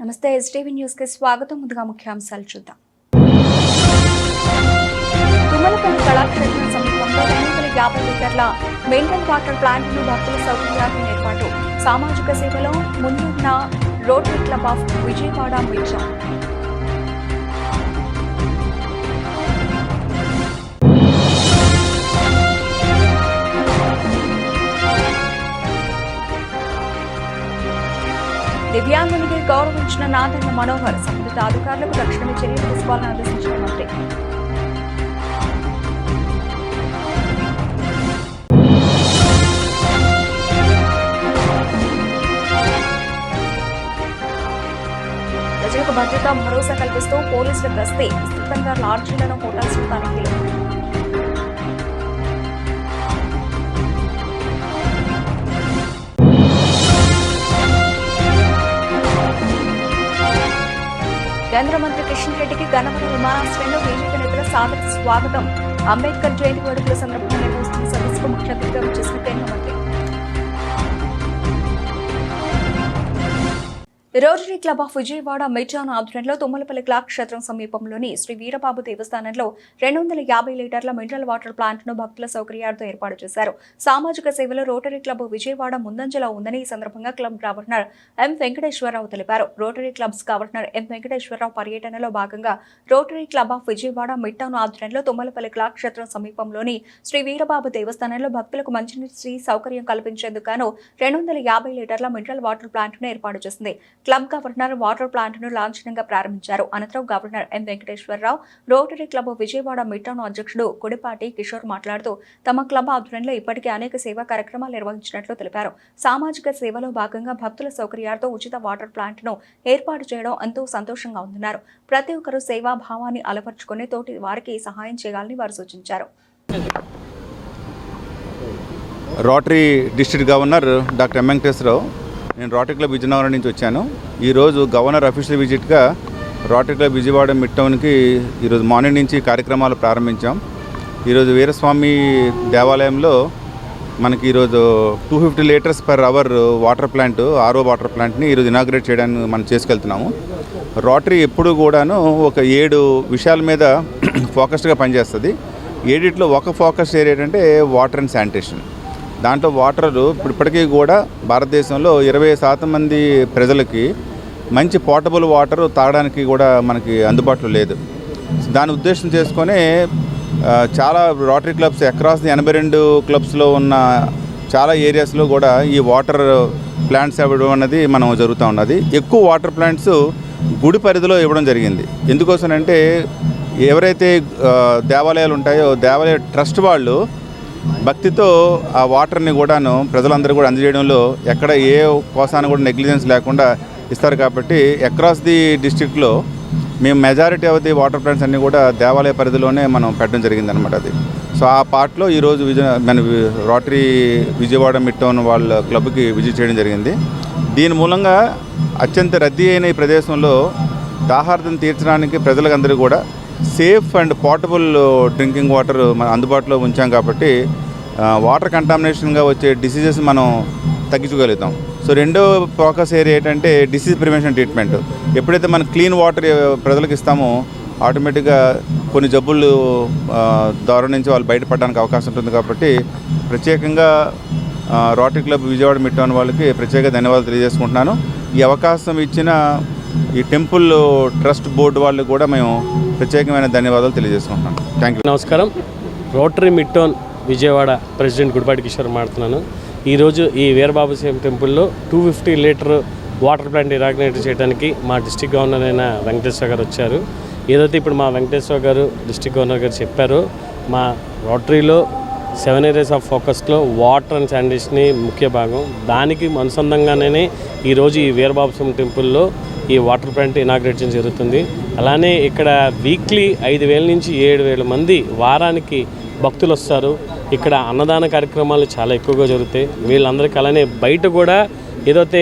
నమస్తే STV news కి స్వాగతం. ముందుగా ముఖ్యాంశాలు చూద్దాం. తుమ్మలపల్లి కళాక్షేత్రం సమీపంలో 250 లీటర్ల మినరల్ వాటర్ ప్లాంట్ ను భక్తుల సౌకర్యార్థం ఏర్పాటు. సామాజిక సేవలో ముందున్న రోటరీ క్లబ్ ఆఫ్ విజయవాడ మిర్జా. దివ్యాంగునికి గౌరవించిన నాదన్న మనోహర్. సంబంధిత అధికారులకు తక్షణమే చర్యలు తీసుకోవాలని ఆదేశించిన మంత్రి. ప్రజలకు భద్రత భరోసా కల్పిస్తూ పోలీసుల గస్తీ. విస్తృతంగా లాడ్జీలను హోటల్స్ తనిఖీలు. కేంద్ర మంత్రి కిషన్ రెడ్డికి గన్నవరం విమానాశ్రయంలో బీజేపీ నేతల సాదర స్వాగతం. అంబేద్కర్ జయంతి వేడుకల సందర్భంగా నిర్వహిస్తున్న సదస్సుకు ముఖ్య అతిథిగా వచ్చేసిన కేంద్ర మంత్రి. Rotary club of Vijayawada Mirjan ఆధ్వర్యంలో తుమ్మలపల్లి కళాక్షేత్రం సమీపంలోని శ్రీ వీరబాబు దేవస్థానంలో 250 లీటర్ల మినరల్ వాటర్ ప్లాంట్ ను భక్తుల సౌకర్యార్థం ఏర్పాటు చేశారు. సామాజిక సేవలో రోటరీ క్లబ్ విజయవాడ ముందంజలో ఉందని ఈ సందర్భంగా క్లబ్ గవర్నర్ ఎం వెంకటేశ్వరరావు తెలిపారు. Rotary clubs governor M Venkateswararao పర్యటనలో భాగంగా rotary club of Vijayawada midtown ఆధ్వర్యంలో తుమ్మలపల్లి కళాక్షేత్రం సమీపంలోని శ్రీ వీరబాబు దేవస్థానంలో భక్తులకు మంచినీటి సౌకర్యం కల్పించేందుకు 250 లీటర్ల మినరల్ వాటర్ ప్లాంట్ ను ఏర్పాటు చేసింది. క్లబ్ గవర్నర్ వాటర్ ప్లాంట్ ను లాంఛనంగా ప్రారంభించారు. అనంతరం governor M Venkateswara Rao, Rotary club Vijayawada Midtown అధ్యక్షుడు కొడిపాటి కిషోర్ మాట్లాడుతూ తమ క్లబ్ ఆధ్వర్యంలో ఇప్పటికే అనేక సేవా కార్యక్రమాలు నిర్వహించినట్లు తెలిపారు. సామాజిక సేవలో భాగంగా భక్తుల సౌకర్యార్థం ఉచిత వాటర్ ప్లాంట్ ను ఏర్పాటు చేయడం ఎంతో సంతోషంగా ఉందన్నారు. ప్రతి ఒక్కరూ సేవా భావాన్ని అలవర్చుకుని తోటి వారికి సహాయం చేయాలని వారు సూచించారు. Rotary district governor doctor M Venkateswara Rao. నేను రోటరీ క్లబ్ విజయనగరం నుంచి వచ్చాను. ఈరోజు గవర్నర్ అఫీషియల్ విజిట్గా రోటరీ క్లబ్ విజయవాడ మిడ్ టౌన్కి ఈరోజు మార్నింగ్ నుంచి కార్యక్రమాలు ప్రారంభించాం. ఈరోజు వీరస్వామి దేవాలయంలో మనకి ఈరోజు 250 liters per hour water plant, RO water ప్లాంట్ని ఈరోజు ఇనాగ్రేట్ చేయడానికి మనం చేసుకెళ్తున్నాము. రోటరీ ఎప్పుడు కూడాను ఒక 7 విషయాల మీద ఫోకస్డ్గా పనిచేస్తుంది. 7లో ఒక ఫోకస్ ఏరియా అంటే వాటర్ అండ్ శానిటేషన్. దాంట్లో వాటరు ఇప్పటికీ కూడా భారతదేశంలో 20% మంది ప్రజలకి మంచి పోర్టబుల్ వాటర్ తాగడానికి కూడా మనకి అందుబాటులో లేదు. దాని ఉద్దేశం చేసుకొని చాలా రోటరీ క్లబ్స్ అక్రాస్ ది 82 క్లబ్స్లో ఉన్న చాలా ఏరియాస్లో కూడా ఈ వాటర్ ప్లాంట్స్ ఇవ్వడం అనేది మనం జరుగుతూ ఉన్నది. ఎక్కువ వాటర్ ప్లాంట్స్ గుడి పరిధిలో ఇవ్వడం జరిగింది. ఎందుకోసమంటే ఎవరైతే దేవాలయాలు ఉంటాయో దేవాలయ ట్రస్ట్ వాళ్ళు భక్తితో ఆ వాటర్ని కూడాను ప్రజలందరూ కూడా అందజేయడంలో ఎక్కడ ఏ కోసాన్ని కూడా నెగ్లిజెన్స్ లేకుండా ఇస్తారు. కాబట్టి అక్రాస్ ది డిస్ట్రిక్ట్లో మేము majority of the water plants అన్నీ కూడా దేవాలయ పరిధిలోనే మనం పెట్టడం జరిగిందనమాట. అది సో ఆ పార్ట్లో ఈరోజు మన రోటరీ విజయవాడ మిడ్ టౌన్ వాళ్ళ క్లబ్కి విజిట్ చేయడం జరిగింది. దీని మూలంగా అత్యంత రద్దీ అయిన ఈ ప్రదేశంలో దాహార్తం తీర్చడానికి ప్రజలందరూ కూడా safe and portable drinking water మనం అందుబాటులో ఉంచాం. కాబట్టి వాటర్ కంటామినేషన్గా వచ్చే డిసీజెస్ మనం తగ్గించగలుగుతాం. సో రెండో ఫోకస్ ఏరియా ఏంటంటే డిసీజ్ ప్రివెన్షన్ ట్రీట్మెంట్. ఎప్పుడైతే మనం క్లీన్ వాటర్ ప్రజలకు ఇస్తామో ఆటోమేటిక్గా కొన్ని జబ్బులు ద్వారా నుంచి వాళ్ళు బయటపడడానికి అవకాశం ఉంటుంది. కాబట్టి ప్రత్యేకంగా rotary club Vijayawada mid town వాళ్ళకి ప్రత్యేక ధన్యవాదాలు తెలియజేసుకుంటున్నాను. ఈ అవకాశం ఇచ్చిన ఈ టెంపుల్ ట్రస్ట్ బోర్డు వాళ్ళకి కూడా మేము ప్రత్యేకమైన ధన్యవాదాలు తెలియజేసుకుంటున్నాం. Thank you. నమస్కారం. Rotary Midtown Vijayawada president Gudipati Kishore మాట్లాడుతున్నాను. ఈరోజు ఈ వీరబాబు టెంపుల్లో 250 లీటర్ వాటర్ ప్లాంట్ ఇనాగ్రేట్ చేయడానికి మా డిస్ట్రిక్ట్ గవర్నర్ అయిన వెంకటేశ్వర గారు వచ్చారు. ఏదైతే ఇప్పుడు మా వెంకటేశ్వర గారు డిస్ట్రిక్ట్ గవర్నర్ గారు చెప్పారో మా రోటరీలో 7 ఏరియాస్ ఆఫ్ ఫోకస్లో వాటర్ అండ్ శానిటేషన్ ముఖ్య భాగం. దానికి అనుసంధానంగానే ఈరోజు ఈ వీరబాబు టెంపుల్లో ఈ వాటర్ ప్లాంట్ ఇనాగ్రేట్ చేయడం జరుగుతుంది. అలానే ఇక్కడ వీక్లీ 5,000 నుంచి 7,000 మంది వారానికి భక్తులు వస్తారు. ఇక్కడ అన్నదాన కార్యక్రమాలు చాలా ఎక్కువగా జరుగుతాయి. వీళ్ళందరికీ అలానే బయట కూడా ఏదైతే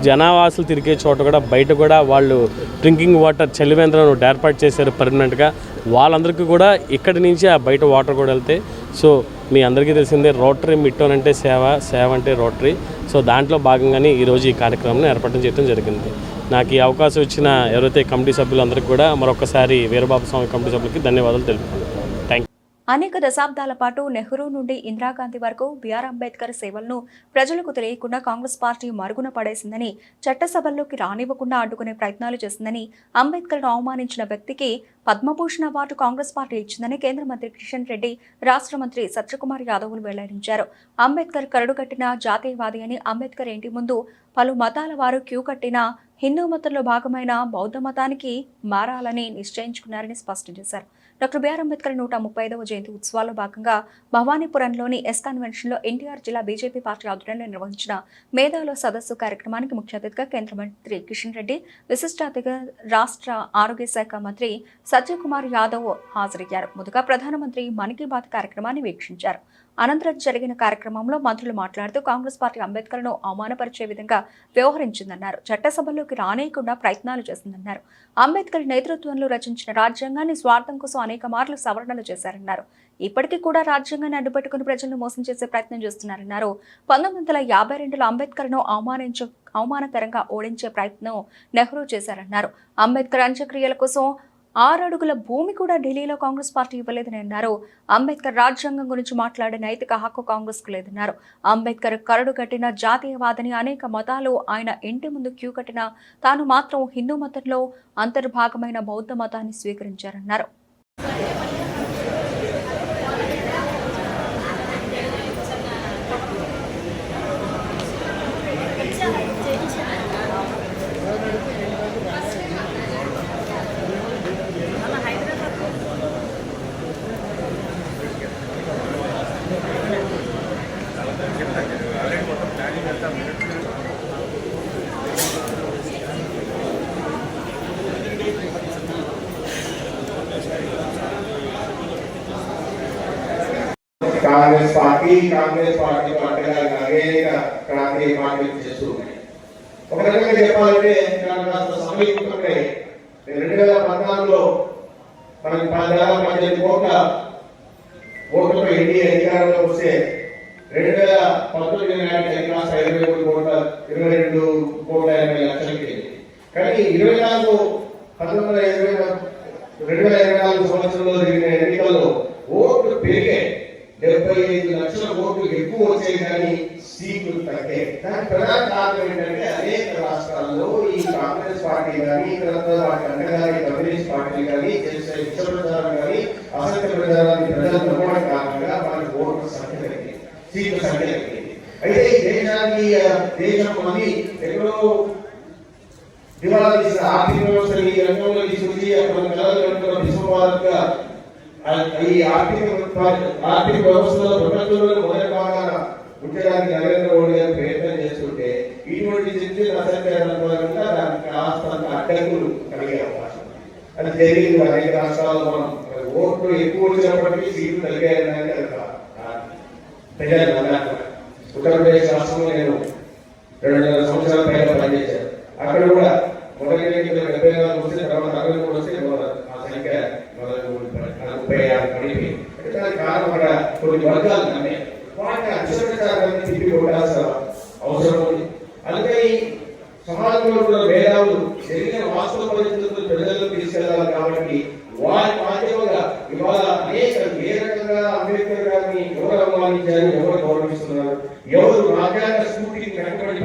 జనావాసులు తిరిగే చోట కూడా బయట కూడా వాళ్ళు డ్రింకింగ్ వాటర్ చలివేంద్రం ఏర్పాటు చేశారు పర్మనెంట్గా. వాళ్ళందరికీ కూడా ఇక్కడి నుంచి ఆ బయట వాటర్ కూడా వెళ్తాయి. సో మీ అందరికీ తెలిసిందే రోటరీ మిడ్ టౌన్ అంటే సేవ, సేవ అంటే రోటరీ. సో దాంట్లో భాగంగానే ఈరోజు ఈ కార్యక్రమాన్ని ఏర్పాటు చేయడం జరిగింది. నాకు ఈ అవకాశం ఇచ్చిన ఎవరైతే కమిటీ సభ్యులందరికీ కూడా మరొకసారి వీరబాబు స్వామి కమిటీ సభ్యులకి ధన్యవాదాలు తెలుపుకుంటున్నాను. Thank you. అనేక దశాబ్దాల పాటు నెహ్రూ నుండి ఇందిరాగాంధీ వరకు బిఆర్ అంబేద్కర్ సేవలను ప్రజలకు తెలియకుండా కాంగ్రెస్ పార్టీ మరుగున పడేసిందని, చట్టసభల్లోకి రానివ్వకుండా అడ్డుకునే ప్రయత్నాలు చేసిందని, అంబేద్కర్ను అవమానించిన వ్యక్తికి పద్మభూషణ్ అవార్డు కాంగ్రెస్ పార్టీ ఇచ్చిందని కేంద్ర మంత్రి కిషన్ రెడ్డి, రాష్ట్ర మంత్రి సత్యకుమార్ యాదవ్లు వెల్లడించారు. అంబేద్కర్ కరడుగట్టిన జాతీయవాది అని, అంబేద్కర్ ఇంటి ముందు పలు మతాల వారు క్యూ కట్టిన హిందూ మతంలో భాగమైన బౌద్ధ మతానికి మారాలని నిశ్చయించుకున్నారని స్పష్టం చేశారు. డాక్టర్ బిఆర్ అంబేద్కర్ 135వ జయంతి ఉత్సవాల్లో భాగంగా భవానీపురంలోని ఎస్ కన్వెన్షన్లో ఎన్టీఆర్ జిల్లా బీజేపీ పార్టీ ఆధ్వర్యంలో నిర్వహించిన మేధావుల సదస్సు కార్యక్రమానికి ముఖ్య అతిథిగా కేంద్ర మంత్రి కిషన్ రెడ్డి, విశిష్ట అతిథిగా రాష్ట్ర ఆరోగ్య శాఖ మంత్రి సత్యకుమార్ యాదవ్ హాజరయ్యారు. ముందుగా ప్రధానమంత్రి మన్ కీ బాత్ కార్యక్రమాన్ని వీక్షించారు. అనంతరం జరిగిన కార్యక్రమంలో మంత్రులు మాట్లాడుతూ కాంగ్రెస్ పార్టీ అంబేద్కర్ను అవమానపరిచే విధంగా వ్యవహరించిందన్నారు. చట్టసభల్లోకి రానేయకుండా ప్రయత్నాలు చేసిందన్నారు. అంబేద్కర్ నేతృత్వంలో రచించిన రాజ్యాంగాన్ని స్వార్థం కోసం అనేక మార్లు సవరణలు చేశారన్నారు. ఇప్పటికీ కూడా రాజ్యాంగాన్ని అడ్డుపెట్టుకుని ప్రజలను మోసం చేసే ప్రయత్నం చేస్తున్నారన్నారు. 1952లో అంబేద్కర్ను అవమానకరంగా ఓడించే ప్రయత్నం నెహ్రూ చేశారన్నారు. అంబేద్కర్ అంత్యక్రియల కోసం 6 అడుగుల భూమి కూడా ఢిల్లీలో కాంగ్రెస్ పార్టీ ఇవ్వలేదని అన్నారు. అంబేద్కర్ రాజ్యాంగం గురించి మాట్లాడే నైతిక హక్కు కాంగ్రెస్కు లేదన్నారు. అంబేద్కర్ కరడు కట్టిన జాతీయవాదని, అనేక మతాలు ఆయన ఇంటి ముందు క్యూ కట్టిన తాను మాత్రం హిందూ మతంలో అంతర్భాగమైన బౌద్ధ మతాన్ని స్వీకరించారన్నారు. కాంగ్రెస్ పార్టీ పార్టీగా అనేక ప్రాంతీయ పార్టీలు చేస్తూ ఉన్నాయి. ఒక రకంగా చెప్పాలంటే సమీపంలోనే 2014లో మనకి 18 కోట్ల ఓట్లతో ఎన్డీఏ అధికారంలో వస్తే 2019 నాటికి అది కాస్త 22 కోట్ల 80 లక్షలకి. కానీ 2024 సంవత్సరంలో జరిగిన ఎన్నికల్లో ఓట్లు పెరిగాయి. 75 లక్షల ఓట్లు ఎక్కువ వచ్చాయి, కానీ సీట్లు తగ్గాయి. దానికి ప్రధాన కారణం ఏంటంటే అనేక రాష్ట్రాల్లో ఈ కాంగ్రెస్ పార్టీ కానీ, తర్వాత వాటి అండగాని కమ్యూనిస్ట్ పార్టీ కానీ చేసే విష ప్రచారం కానీ, అసత్య ప్రచారాన్ని ప్రజలు నమ్మడం కారణంగా వారికి ఓట్ల సంఖ్య తగ్గింది, సీట్ల సంఖ్య తగ్గింది. అయితే ఈ దేశం మళ్ళీ ఎక్కడో దివాలా తీసిన ఆర్థిక వ్యవస్థని ఈ రంగంలో తీసుకొచ్చి అక్కడ కలగలుగుతున్న విశ్వభారత్గా ఈ ఆర్థిక వ్యవస్థలో ప్రపంచంలో మొదటి భాగాన ఉంచడానికి నరేంద్ర మోడీ గారు ప్రయత్నం చేస్తుంటే ఇటువంటి శక్తి అసత్యాలంగా దానికి కాస్తంత అడ్డంకులు కలిగే అవకాశం అది జరిగింది. అనేక రాష్ట్రాల్లో మనం ఓట్లు ఎక్కువ వచ్చినప్పటికీ సీట్లు తగ్గాయని ప్రజలు అన్నారు. ఉత్తరప్రదేశ్ రాష్ట్రంలో నేను 2.5 సంవత్సరాల పైన పనిచేశాను. అక్కడ కూడా మొదటి 74 వస్తే, తర్వాత 63 వస్తే ఆ సంఖ్య 36 పడిపోయింది. దానికి కారణం అక్కడ కొన్ని వర్గాలు ఉన్నాయి, వాటిని అక్షరాన్ని తిప్పి కొట్టాల్సిన అవసరం ఉంది. అందుకే ఈ సమాజంలో ఉన్న భేదాలు జరిగిన వాస్తవ పరిస్థితులను ప్రజల్లో తీసుకెళ్లాలి. కాబట్టి వారి మాధ్యమంగా ఇవాళ అనేక ఏ రకంగా అంబేద్కర్ గారిని ఎవరు అవమానించారు, ఎవరు గౌరవిస్తున్నారు, ఎవరు రాజ్యాంగ స్ఫూర్తికి కట్టుబడి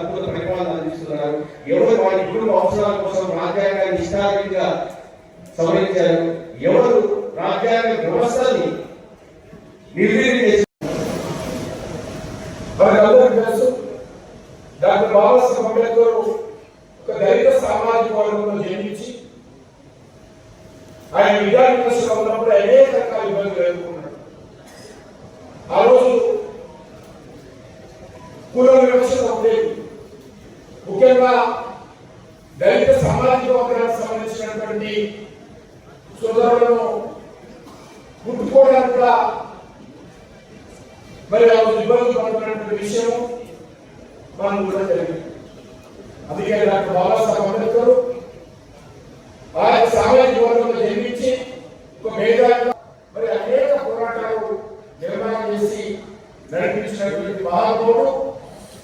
అద్భుత పరిపాలన అందిస్తున్నారు, ఎవరు వారి కుటుంబ అవసరాల కోసం రాజ్యాంగాన్ని ఇష్టారీతిగా సవరించారు, ఎవరు రాజ్యాంగ వ్యవస్థని నిర్వీర్యం చేశారు. మనకందరికీ తెలుసు, డాక్టర్ బాబాసాహెబ్ అంబేద్కర్ ఒక దళిత సామాజిక వర్గంలో జన్మించి ఆయన విద్యార్థి దశలో ఉన్నప్పుడు అనేక రకాల ఇబ్బందులు ఎదుర్కొన్నాడు. ఆ రోజు కుల వివక్ష ఉండేది. ముఖ్యంగా దళిత సామాజిక వర్గానికి సంబంధించినటువంటి సోదరులను ముట్టుకోవడానికి కూడా మరి ఆ రోజు ఇబ్బందులు పడుతున్నటువంటి విషయం మనం కూడా జరిగింది. అందుకే డాక్టర్ బాబాసాహెబ్ అంబేద్కర్ ఆయన సామాజిక వర్గంలో జన్మించి ఒక మేధావిగా మరి అనేక పోరాటాలు నిర్మాణం చేసి నడిపించినటువంటి మహానుభావుడు,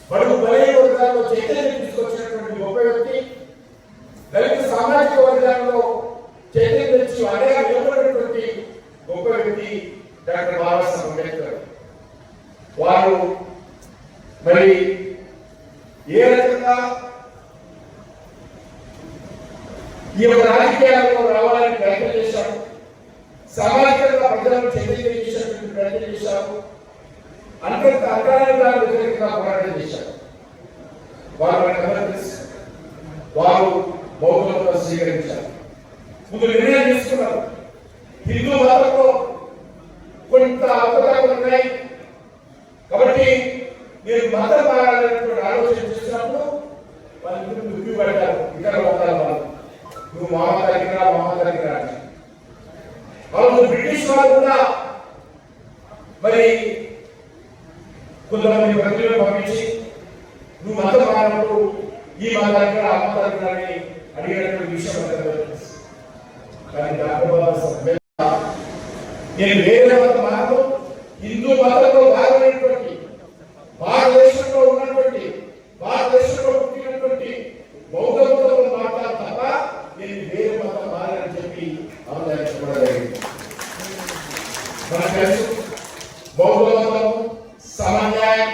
బడుగు బలహీన వర్గాల్లో చైతన్యం తీసుకొచ్చినటువంటి గొప్ప వ్యక్తి. ఈ యొక్క రాజకీయాల్లో రావాలని ప్రయత్నం చేశారు, సామాజికంగా ప్రజలను చైతన్యం చేసేటువంటి ప్రయత్నం చేశారు, అంతరానిగా వ్యతిరేకంగా పోరాటం చేశారు. వారు బౌద్ధంలో స్వీకరించారు. ముందు నిర్ణయం తీసుకున్నారు, హిందూ మతంలో కొంత అవకాశాలు ఉన్నాయి కాబట్టి మీరు మతం మారాలనేటువంటి ఆలోచన చేసినప్పుడు వాళ్ళు దుఃఖి పడ్డారు. ఇతర మతాల వాళ్ళు నువ్వు మహమ్మదానికి రా వాళ్ళు బ్రిటిష్ వాళ్ళు కూడా మరి కొంతమంది ప్రజలను పంపించి నువ్వు మతం మారినప్పుడు ఈ మతానికి ఆ మతానికి అని అడిగినటువంటి విషయం కానీ నేను వేరే మతం మారను, హిందూ మతంలో భాగమైనటువంటి భారతదేశంలో ఉన్నటువంటి భారతదేశంలో పుట్టినటువంటి బౌద్ధ మతంలో మాట్లాడు తప్ప నేను వేరే మతం మారని చెప్పి అవతరించబడలేదు. మనకు తెలుసు బౌద్ధ మతం సమన్యాయం,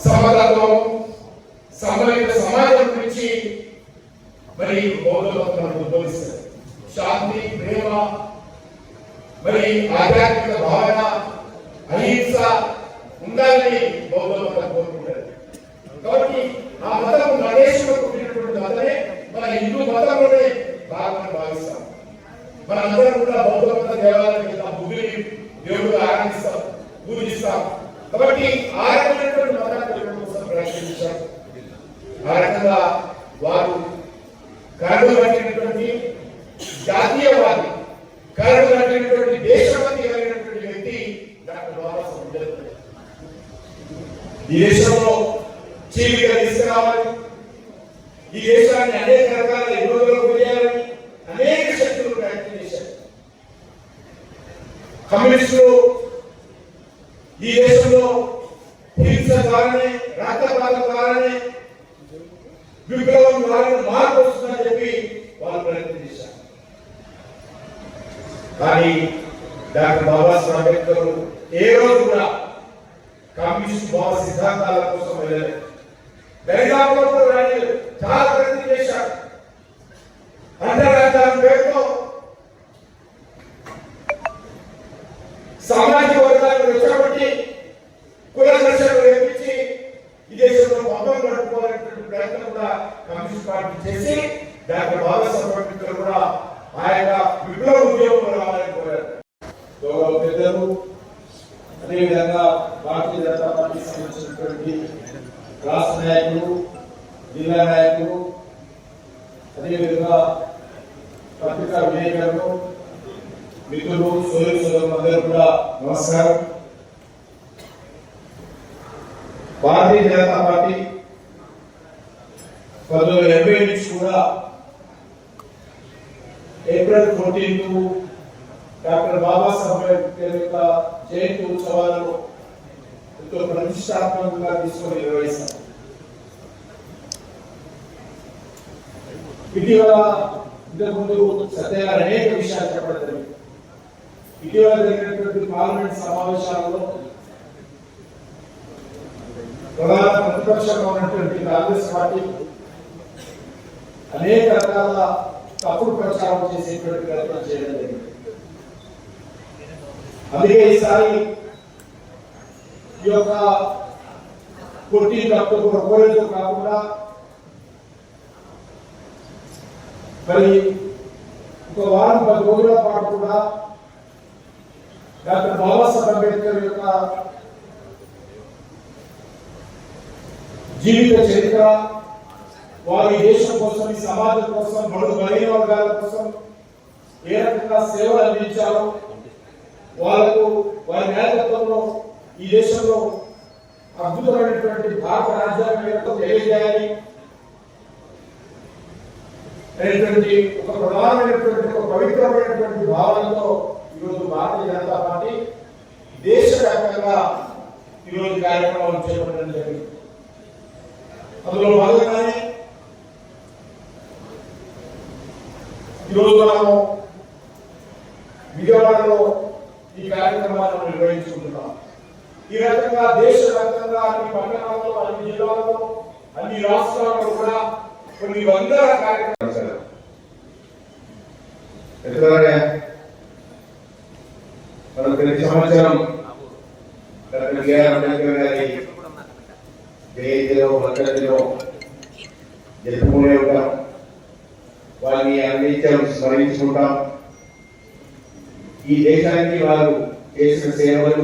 సమతత్వం, సమన్విత సమాజం గురించి మరి బౌద్ధ మతం ఉద్భవిస్తుంది. శాంతి, ప్రేమ, మరి ఆధ్యాత్మిక భావన, అహింస ఉండాలని బౌద్ధ మతం కోరుకుంటారు. కాబట్టి ఆ మతం మన దేశంలో పుట్టినటువంటి మతమే మన హిందూ మతంలోనే భాగమని భావిస్తాం. మనందరం కూడా బౌద్ధ మత దేవాలయానికి వెళ్తాం, బుద్ధుని దేవుడు ఆరాధిస్తాం, పూజిస్తాం. కాబట్టి ఆ రకమైనటువంటి మతాన్ని కోసం ప్రయత్నించారు. ఆ రకంగా వారు కరుడు కట్టినటువంటి జాతీయవాది, కరుడు కట్టినటువంటి దేశభక్తి కలిగినటువంటి వ్యక్తి డాక్టర్ బాబాసాహెబ్ అంబేద్కర్. ఈ దేశంలో చీలిక తీసుకురావాలి, ఈ దేశాన్ని అనేక రకాల ఇబ్బందులకు గురయ్యాలని అనేక శక్తులు ప్రయత్నం చేశారు. కమ్యూనిస్టులు ఈ దేశంలో హింస ద్వారానే, రక్తపాతం ద్వారానే విప్లవం ద్వారా మార్పు వస్తుందని చెప్పి వాళ్ళు ప్రయత్నం చేశారు. కానీ డాక్టర్ బాబాసాహెబ్ అంబేద్కర్ ఏ రోజు కూడా కమ్యూనిస్ట్ భావ సిద్ధాంతాల కోసం వెళ్ళలేదు. దరిదాపులో కూడా చాలా ప్రయత్నం చేశారు. అంతర్రాజ్యాల పేరుతో సామాజిక వర్గాలను రెచ్చగొట్టి కుల ఘర్షణలు రేపించి ఈ దేశంలో మొత్తం నడుపుకోవాలనేటువంటి ప్రయత్నం కూడా కమ్యూనిస్ట్ పార్టీ చేసి డాక్టర్ బాబాసాహెబ్ అంబేద్కర్ కూడా ఆయన విప్లవ ఉద్యమంలో రావాలని కోరారు. గౌరవ పెద్దలు, అదేవిధంగా భారతీయ జనతా పార్టీకి సంబంధించినటువంటి రాష్ట్ర నాయకులు, జిల్లా నాయకులు, అదేవిధంగా పత్రికా విలేకరులు, మిత్రులు, సోదరులందరూ కూడా నమస్కారం. భారతీయ జనతా పార్టీ 1980 నుంచి కూడా ఏప్రిల్ 14 డాక్టర్ బాబాసాహెబ్ అంబేద్కర్ యొక్క జయంతి ఉత్సవాలను ఎంతో ప్రతిష్టాత్మకంగా తీసుకొని నిర్వహిస్తాం. ఇటీవల ఇంతకుముందు సత్యగారు అనేక విషయాలు చెప్పడం జరిగింది. ఇటీవల జరిగినటువంటి పార్లమెంట్ సమావేశాలలో ప్రధాన ప్రతిపక్షంగా ఉన్నటువంటి కాంగ్రెస్ పార్టీ అనేక రకాల తప్పుడు ప్రచారం చేసేటువంటి ప్రయత్నం చేయడం జరిగింది. అందుకే ఈసారి ఈ యొక్క కొట్టి తప్పుడు కోరికలు కాకుండా మరి ఒక వారం 10 రోజుల పాటు కూడా డాక్టర్ బాబాసాహెబ్ అంబేద్కర్ యొక్క జీవిత చరిత్ర, వారి దేశం కోసం, ఈ సమాజం కోసం, బడుగు బలహీన వర్గాల కోసం ఏ రకంగా సేవలు అందించారో, వాళ్లకు వారి నాయకత్వంలో ఈ దేశంలో అద్భుతమైనటువంటి భారత రాజ్యాంగం తెలియజేయాలి అనేటువంటి ఒక ప్రధానమైనటువంటి, ఒక పవిత్రమైనటువంటి భావనతో ఈరోజు భారతీయ జనతా పార్టీ దేశవ్యాప్తంగా ఈరోజు కార్యక్రమాలు చేపట్టడం జరిగింది. అందులో భాగంగానే ఈరోజు మనము విజయవాడలో ఈ కార్యక్రమాలను నిర్వహించుకుంటున్నాం. ఈ రకంగా దేశవ్యాప్తంగా అన్ని పట్టణాల్లో, అన్ని జిల్లాల్లో, అన్ని రాష్ట్రాల్లో కూడా కొన్ని వందల కార్యక్రమాలు మనం ప్రతి సంవత్సరం డాక్టర్ బిఆర్ అంబేద్కర్ గారి జయంతిలో వర్ధంతిలో జరుపుకునే ఉంటాం. వారిని అందించాం, స్మరించుకుంటాం. ఈ దేశానికి వారు చేసిన సేవలు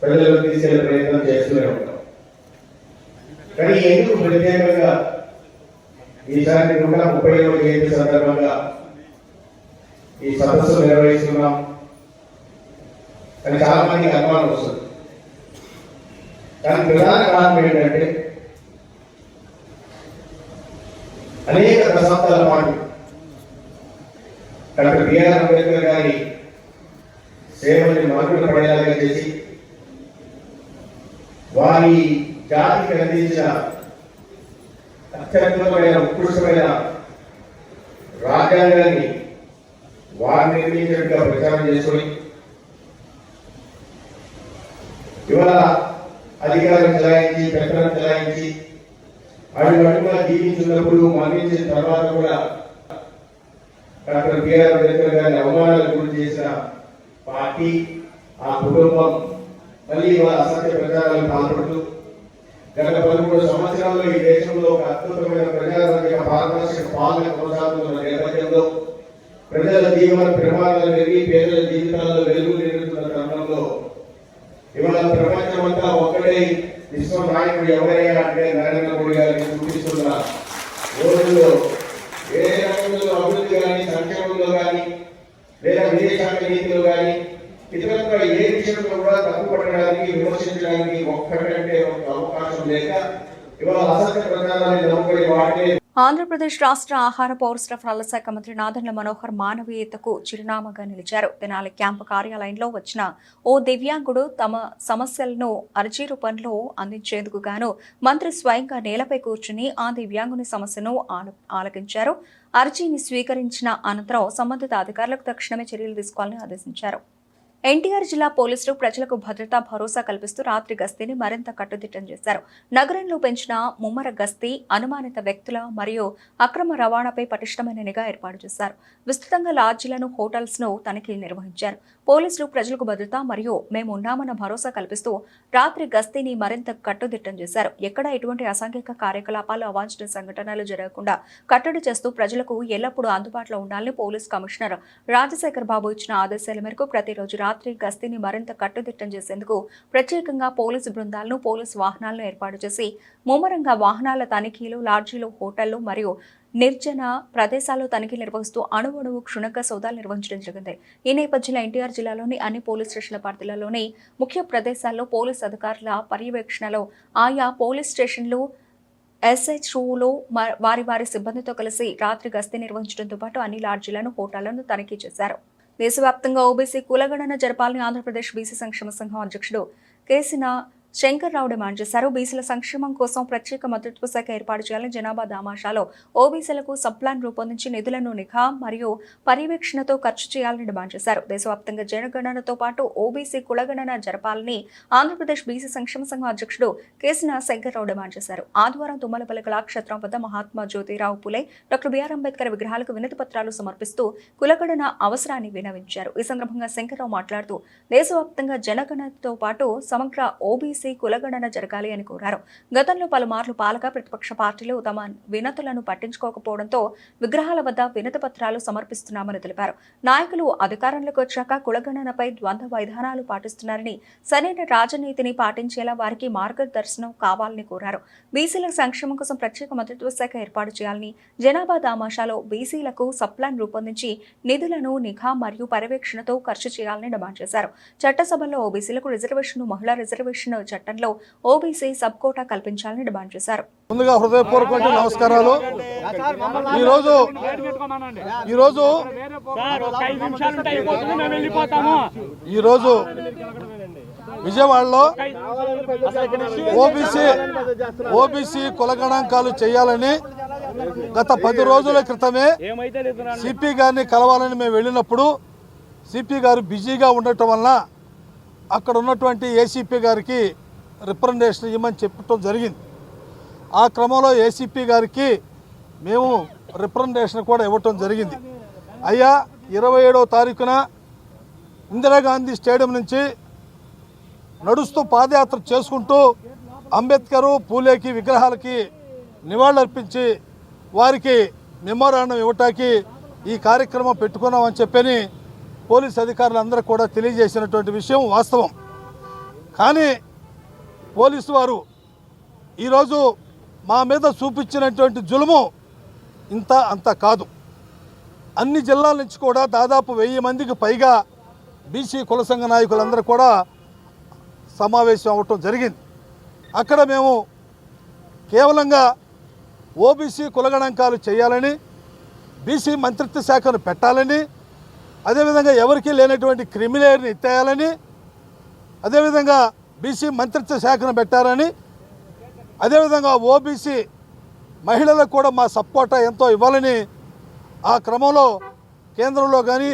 ప్రజలకు తీసుకెళ్లే ప్రయత్నం చేస్తూనే ఉంటాం. కానీ ఎందుకు ప్రత్యేకంగా ఈసారి 130వ జయంతి సందర్భంగా ఈ సదస్సు నిర్వహిస్తున్నాం అని చాలా మందికి అనుమానం వస్తుంది. కానీ ప్రధాన కారణం ఏంటంటే అనేక దశాబ్దాల పాటు డాక్టర్ బిఆర్ అంబేద్కర్ గారి సేవల్ని మరుగున పడేలాగా చేసి వారి జాతికి అందించిన అత్యద్భుతమైన ఉత్కృష్టమైన రాజ్యాంగాన్ని వారు నిర్మించినట్టుగా ప్రచారం చేసుకుని ఇవాళ అధికారం చెలాయించి పెత్తనం చెలాయించి అడుగుగా జీవించినప్పుడు మరణించిన తర్వాత కూడా డాక్టర్ బిఆర్ అంబేద్కర్ గారిని అవమానాలకు గురి చేసిన పార్టీ, ఆ కుటుంబం మళ్ళీ వాళ్ళ అసత్య ప్రచారాలకు పాల్పడుతూ గత 13 సంవత్సరాల్లో ఈ దేశంలో ఒక అద్భుతమైన ప్రజాస్వామిక పారదర్శక పాలన కొనసాగుతున్న నేపథ్యంలో ప్రజల జీవన ప్రమాదాలు పెరిగి పేదల జీవితాల్లో వెలుగు నిండుతున్న తరుణంలో ఇవాళ ప్రపంచమంతా ఒక్కడే విశ్వ నాయకుడు ఎవరైనా అంటే నరేంద్ర మోడీ గారిని గుర్తిస్తున్న రోజుల్లో ఏ రంగంలో అభివృద్ధి కానీ సంక్షేమంలో కానీ లేదా విదేశాంగ నీతిలో కానీ ఇతరత్ర ఏ విషయంలో కూడా తప్పు పట్టడానికి విమర్శించడానికి ఒక్కటంటే ఒక అవకాశం లేక ఇవాళ అసత్య ప్రచారాన్ని నమ్ముకుని వాటినే. ఆంధ్రప్రదేశ్ రాష్ట్ర ఆహార పౌర సరఫరాల శాఖ మంత్రి నాదెండ్ల మనోహర్ మానవీయతకు చిరునామాగా నిలిచారు. తెనాలి క్యాంపు కార్యాలయంలో వచ్చిన ఓ దివ్యాంగుడు తమ సమస్యలను అర్జీ రూపంలో అందించేందుకు గాను మంత్రి స్వయంగా నేలపై కూర్చుని ఆ దివ్యాంగుని సమస్యను ఆలకించారు. అర్జీని స్వీకరించిన అనంతరం సంబంధిత అధికారులకు తక్షణమే చర్యలు తీసుకోవాలని ఆదేశించారు. ఎన్టీఆర్ జిల్లా పోలీసులు ప్రజలకు భద్రతా భరోసా కల్పిస్తూ రాత్రి గస్తీని మరింత కట్టుదిట్టం చేశారు. నగరంలో పెంచిన ముమ్మర గస్తీ, అనుమానిత వ్యక్తుల మరియు అక్రమ రవాణాపై పటిష్టమైన నిఘా ఏర్పాటు చేశారు. విస్తృతంగా లాడ్జీలను, హోటల్స్ ను తనిఖీ నిర్వహించారు. పోలీసులు ప్రజలకు భద్రత మరియు మేము ఉన్నామన్న భరోసా కల్పిస్తూ రాత్రి గస్తీని మరింత కట్టుదిట్టం చేశారు. ఎక్కడ ఎటువంటి అసాంఘిక కార్యకలాపాలు, అవాంఛనీయ సంఘటనలు జరగకుండా కట్టడి చేస్తూ ప్రజలకు ఎల్లప్పుడూ అందుబాటులో ఉండాలని పోలీస్ కమిషనర్ రాజశేఖర్ బాబు ఇచ్చిన ఆదేశాల మేరకు ప్రతిరోజు రాత్రి గస్తీని మరింత కట్టుదిట్టం చేసేందుకు ప్రత్యేకంగా పోలీసు బృందాలను, పోలీసు వాహనాలను ఏర్పాటు చేసి ముమ్మరంగా వాహనాల తనిఖీలు, లాడ్జీలు, హోటళ్లు మరియు నిర్జన ప్రదేశాల్లో తనిఖీలు నిర్వహిస్తూ అణువణువు క్షుణ్ణంగా సోదాలు నిర్వహించడం జరిగింది. ఈ నేపథ్యంలో ఎన్టీఆర్ జిల్లాలోని అన్ని పోలీస్ స్టేషన్ల పరిధిలోని ముఖ్య ప్రదేశాల్లో పోలీసు అధికారుల పర్యవేక్షణలో ఆయా పోలీస్ స్టేషన్లు SHOలు వారి సిబ్బందితో కలిసి రాత్రి గస్తీ నిర్వహించడంతో పాటు అన్ని లాడ్జీలను, హోటళ్లను తనిఖీ చేశారు. దేశవ్యాప్తంగా ఓబీసీ కులగణన జరపాలని ఆంధ్రప్రదేశ్ బీసీ సంక్షేమ సంఘం అధ్యక్షుడు కేసిన శంకర్రావు డిమాండ్ చేశారు. బీసీల సంక్షేమం కోసం ప్రత్యేక మంత్రిత్వ శాఖ ఏర్పాటు చేయాలని, జనాభా దామాషాలో ఓబీసీలకు సబ్ ప్లాన్ రూపొందించి నిధులను నిఘా మరియు పర్యవేక్షణతో ఖర్చు చేయాలని డిమాండ్ చేశారు. దేశవ్యాప్తంగా జనగణనతో పాటు ఓబీసీ కులగణన జరపాలని ఆంధ్రప్రదేశ్ బీసీ సంక్షేమ సంఘం అధ్యక్షుడు కేసిన శంకర్రావు డిమాండ్ చేశారు. ఆదివారం తుమ్మలపల్లి కళాక్షేత్రం వద్ద మహాత్మా జ్యోతిరావు పులే, డాక్టర్ బిఆర్ అంబేద్కర్ విగ్రహాలకు వినతి పత్రాలు సమర్పిస్తూ కులగణన అవసరాన్ని విన్నవించారు. ఈ సందర్భంగా శంకర్రావు మాట్లాడుతూ దేశవ్యాప్తంగా జనగణనతో పాటు సమగ్ర ఓబీసీ కులగణన జరగాలి అని కోరారు. గతంలో పలుమార్లు పాలక ప్రతిపక్ష పార్టీలు తమ వినతులను పట్టించుకోకపోవడంతో విగ్రహాల వద్ద వినతి పత్రాలు సమర్పిస్తున్నామని తెలిపారు. నాయకులు అధికారంలోకి వచ్చాక కులగణనపై ద్వంద్వ విధానాలు పాటిస్తున్నారని, సరైన రాజనీతిని పాటించేలా వారికి మార్గదర్శనం కావాలని కోరారు. బీసీల సంక్షేమం కోసం ప్రత్యేక మంత్రిత్వ శాఖ ఏర్పాటు చేయాలని, జనాభా దామాషాలో బీసీలకు సబ్ ప్లాన్ రూపొందించి నిధులను నిఘా మరియు పర్యవేక్షణతో ఖర్చు చేయాలని డిమాండ్ చేశారు. చట్టసభల్లో ఓబీసీలకు రిజర్వేషన్, మహిళా రిజర్వేషన్ చట్టంలో ఓబీసీ సబ్ కోటా కల్పించాలని డిమాండ్ చేశారు. ముందుగా హృదయపూర్వక నమస్కారాలు. ఈరోజు విజయవాడలో ఓబీసీ కులగణాంకాలు చేయాలని గత 10 రోజుల క్రితమే సిపి గారిని కలవాలని మేము వెళ్ళినప్పుడు సిపి గారు బిజీగా ఉండటం వలన అక్కడ ఉన్నటువంటి ఏసీపీ గారికి రిప్రజెంటేషన్ ఇవ్వమని చెప్పడం జరిగింది. ఆ క్రమంలో ఏసీపీ గారికి మేము రిప్రజెంటేషన్ కూడా ఇవ్వటం జరిగింది. అయ్యా 27వ తారీఖున ఇందిరాగాంధీ స్టేడియం నుంచి నడుస్తూ పాదయాత్ర చేసుకుంటూ అంబేద్కరు పూలేకి విగ్రహాలకి నివాళులర్పించి వారికి మెమోరాండం ఇవ్వటానికి ఈ కార్యక్రమం పెట్టుకున్నామని చెప్పని పోలీస్ అధికారులందరూ కూడా తెలియజేసినటువంటి విషయం వాస్తవం. కానీ పోలీసు వారు ఈరోజు మా మీద చూపించినటువంటి జులుము ఇంత అంత కాదు. అన్ని జిల్లాల నుంచి కూడా దాదాపు 1000 మందికి పైగా బీసీ కుల సంఘ నాయకులందరూ కూడా సమావేశం అవ్వటం జరిగింది. అక్కడ మేము కేవలంగా ఓబీసీ కులగణాంకాలు చేయాలని, బీసీ మంత్రిత్వ శాఖను పెట్టాలని, అదేవిధంగా ఎవరికీ లేనటువంటి క్రిమిలేయర్ని ఎత్తేయాలని, అదేవిధంగా బీసీ మంత్రిత్వ శాఖను పెట్టారని, అదేవిధంగా ఓబీసీ మహిళలకు కూడా మా సపోర్ట్ ఎంతో ఇవ్వాలని ఆ క్రమంలో కేంద్రంలో కానీ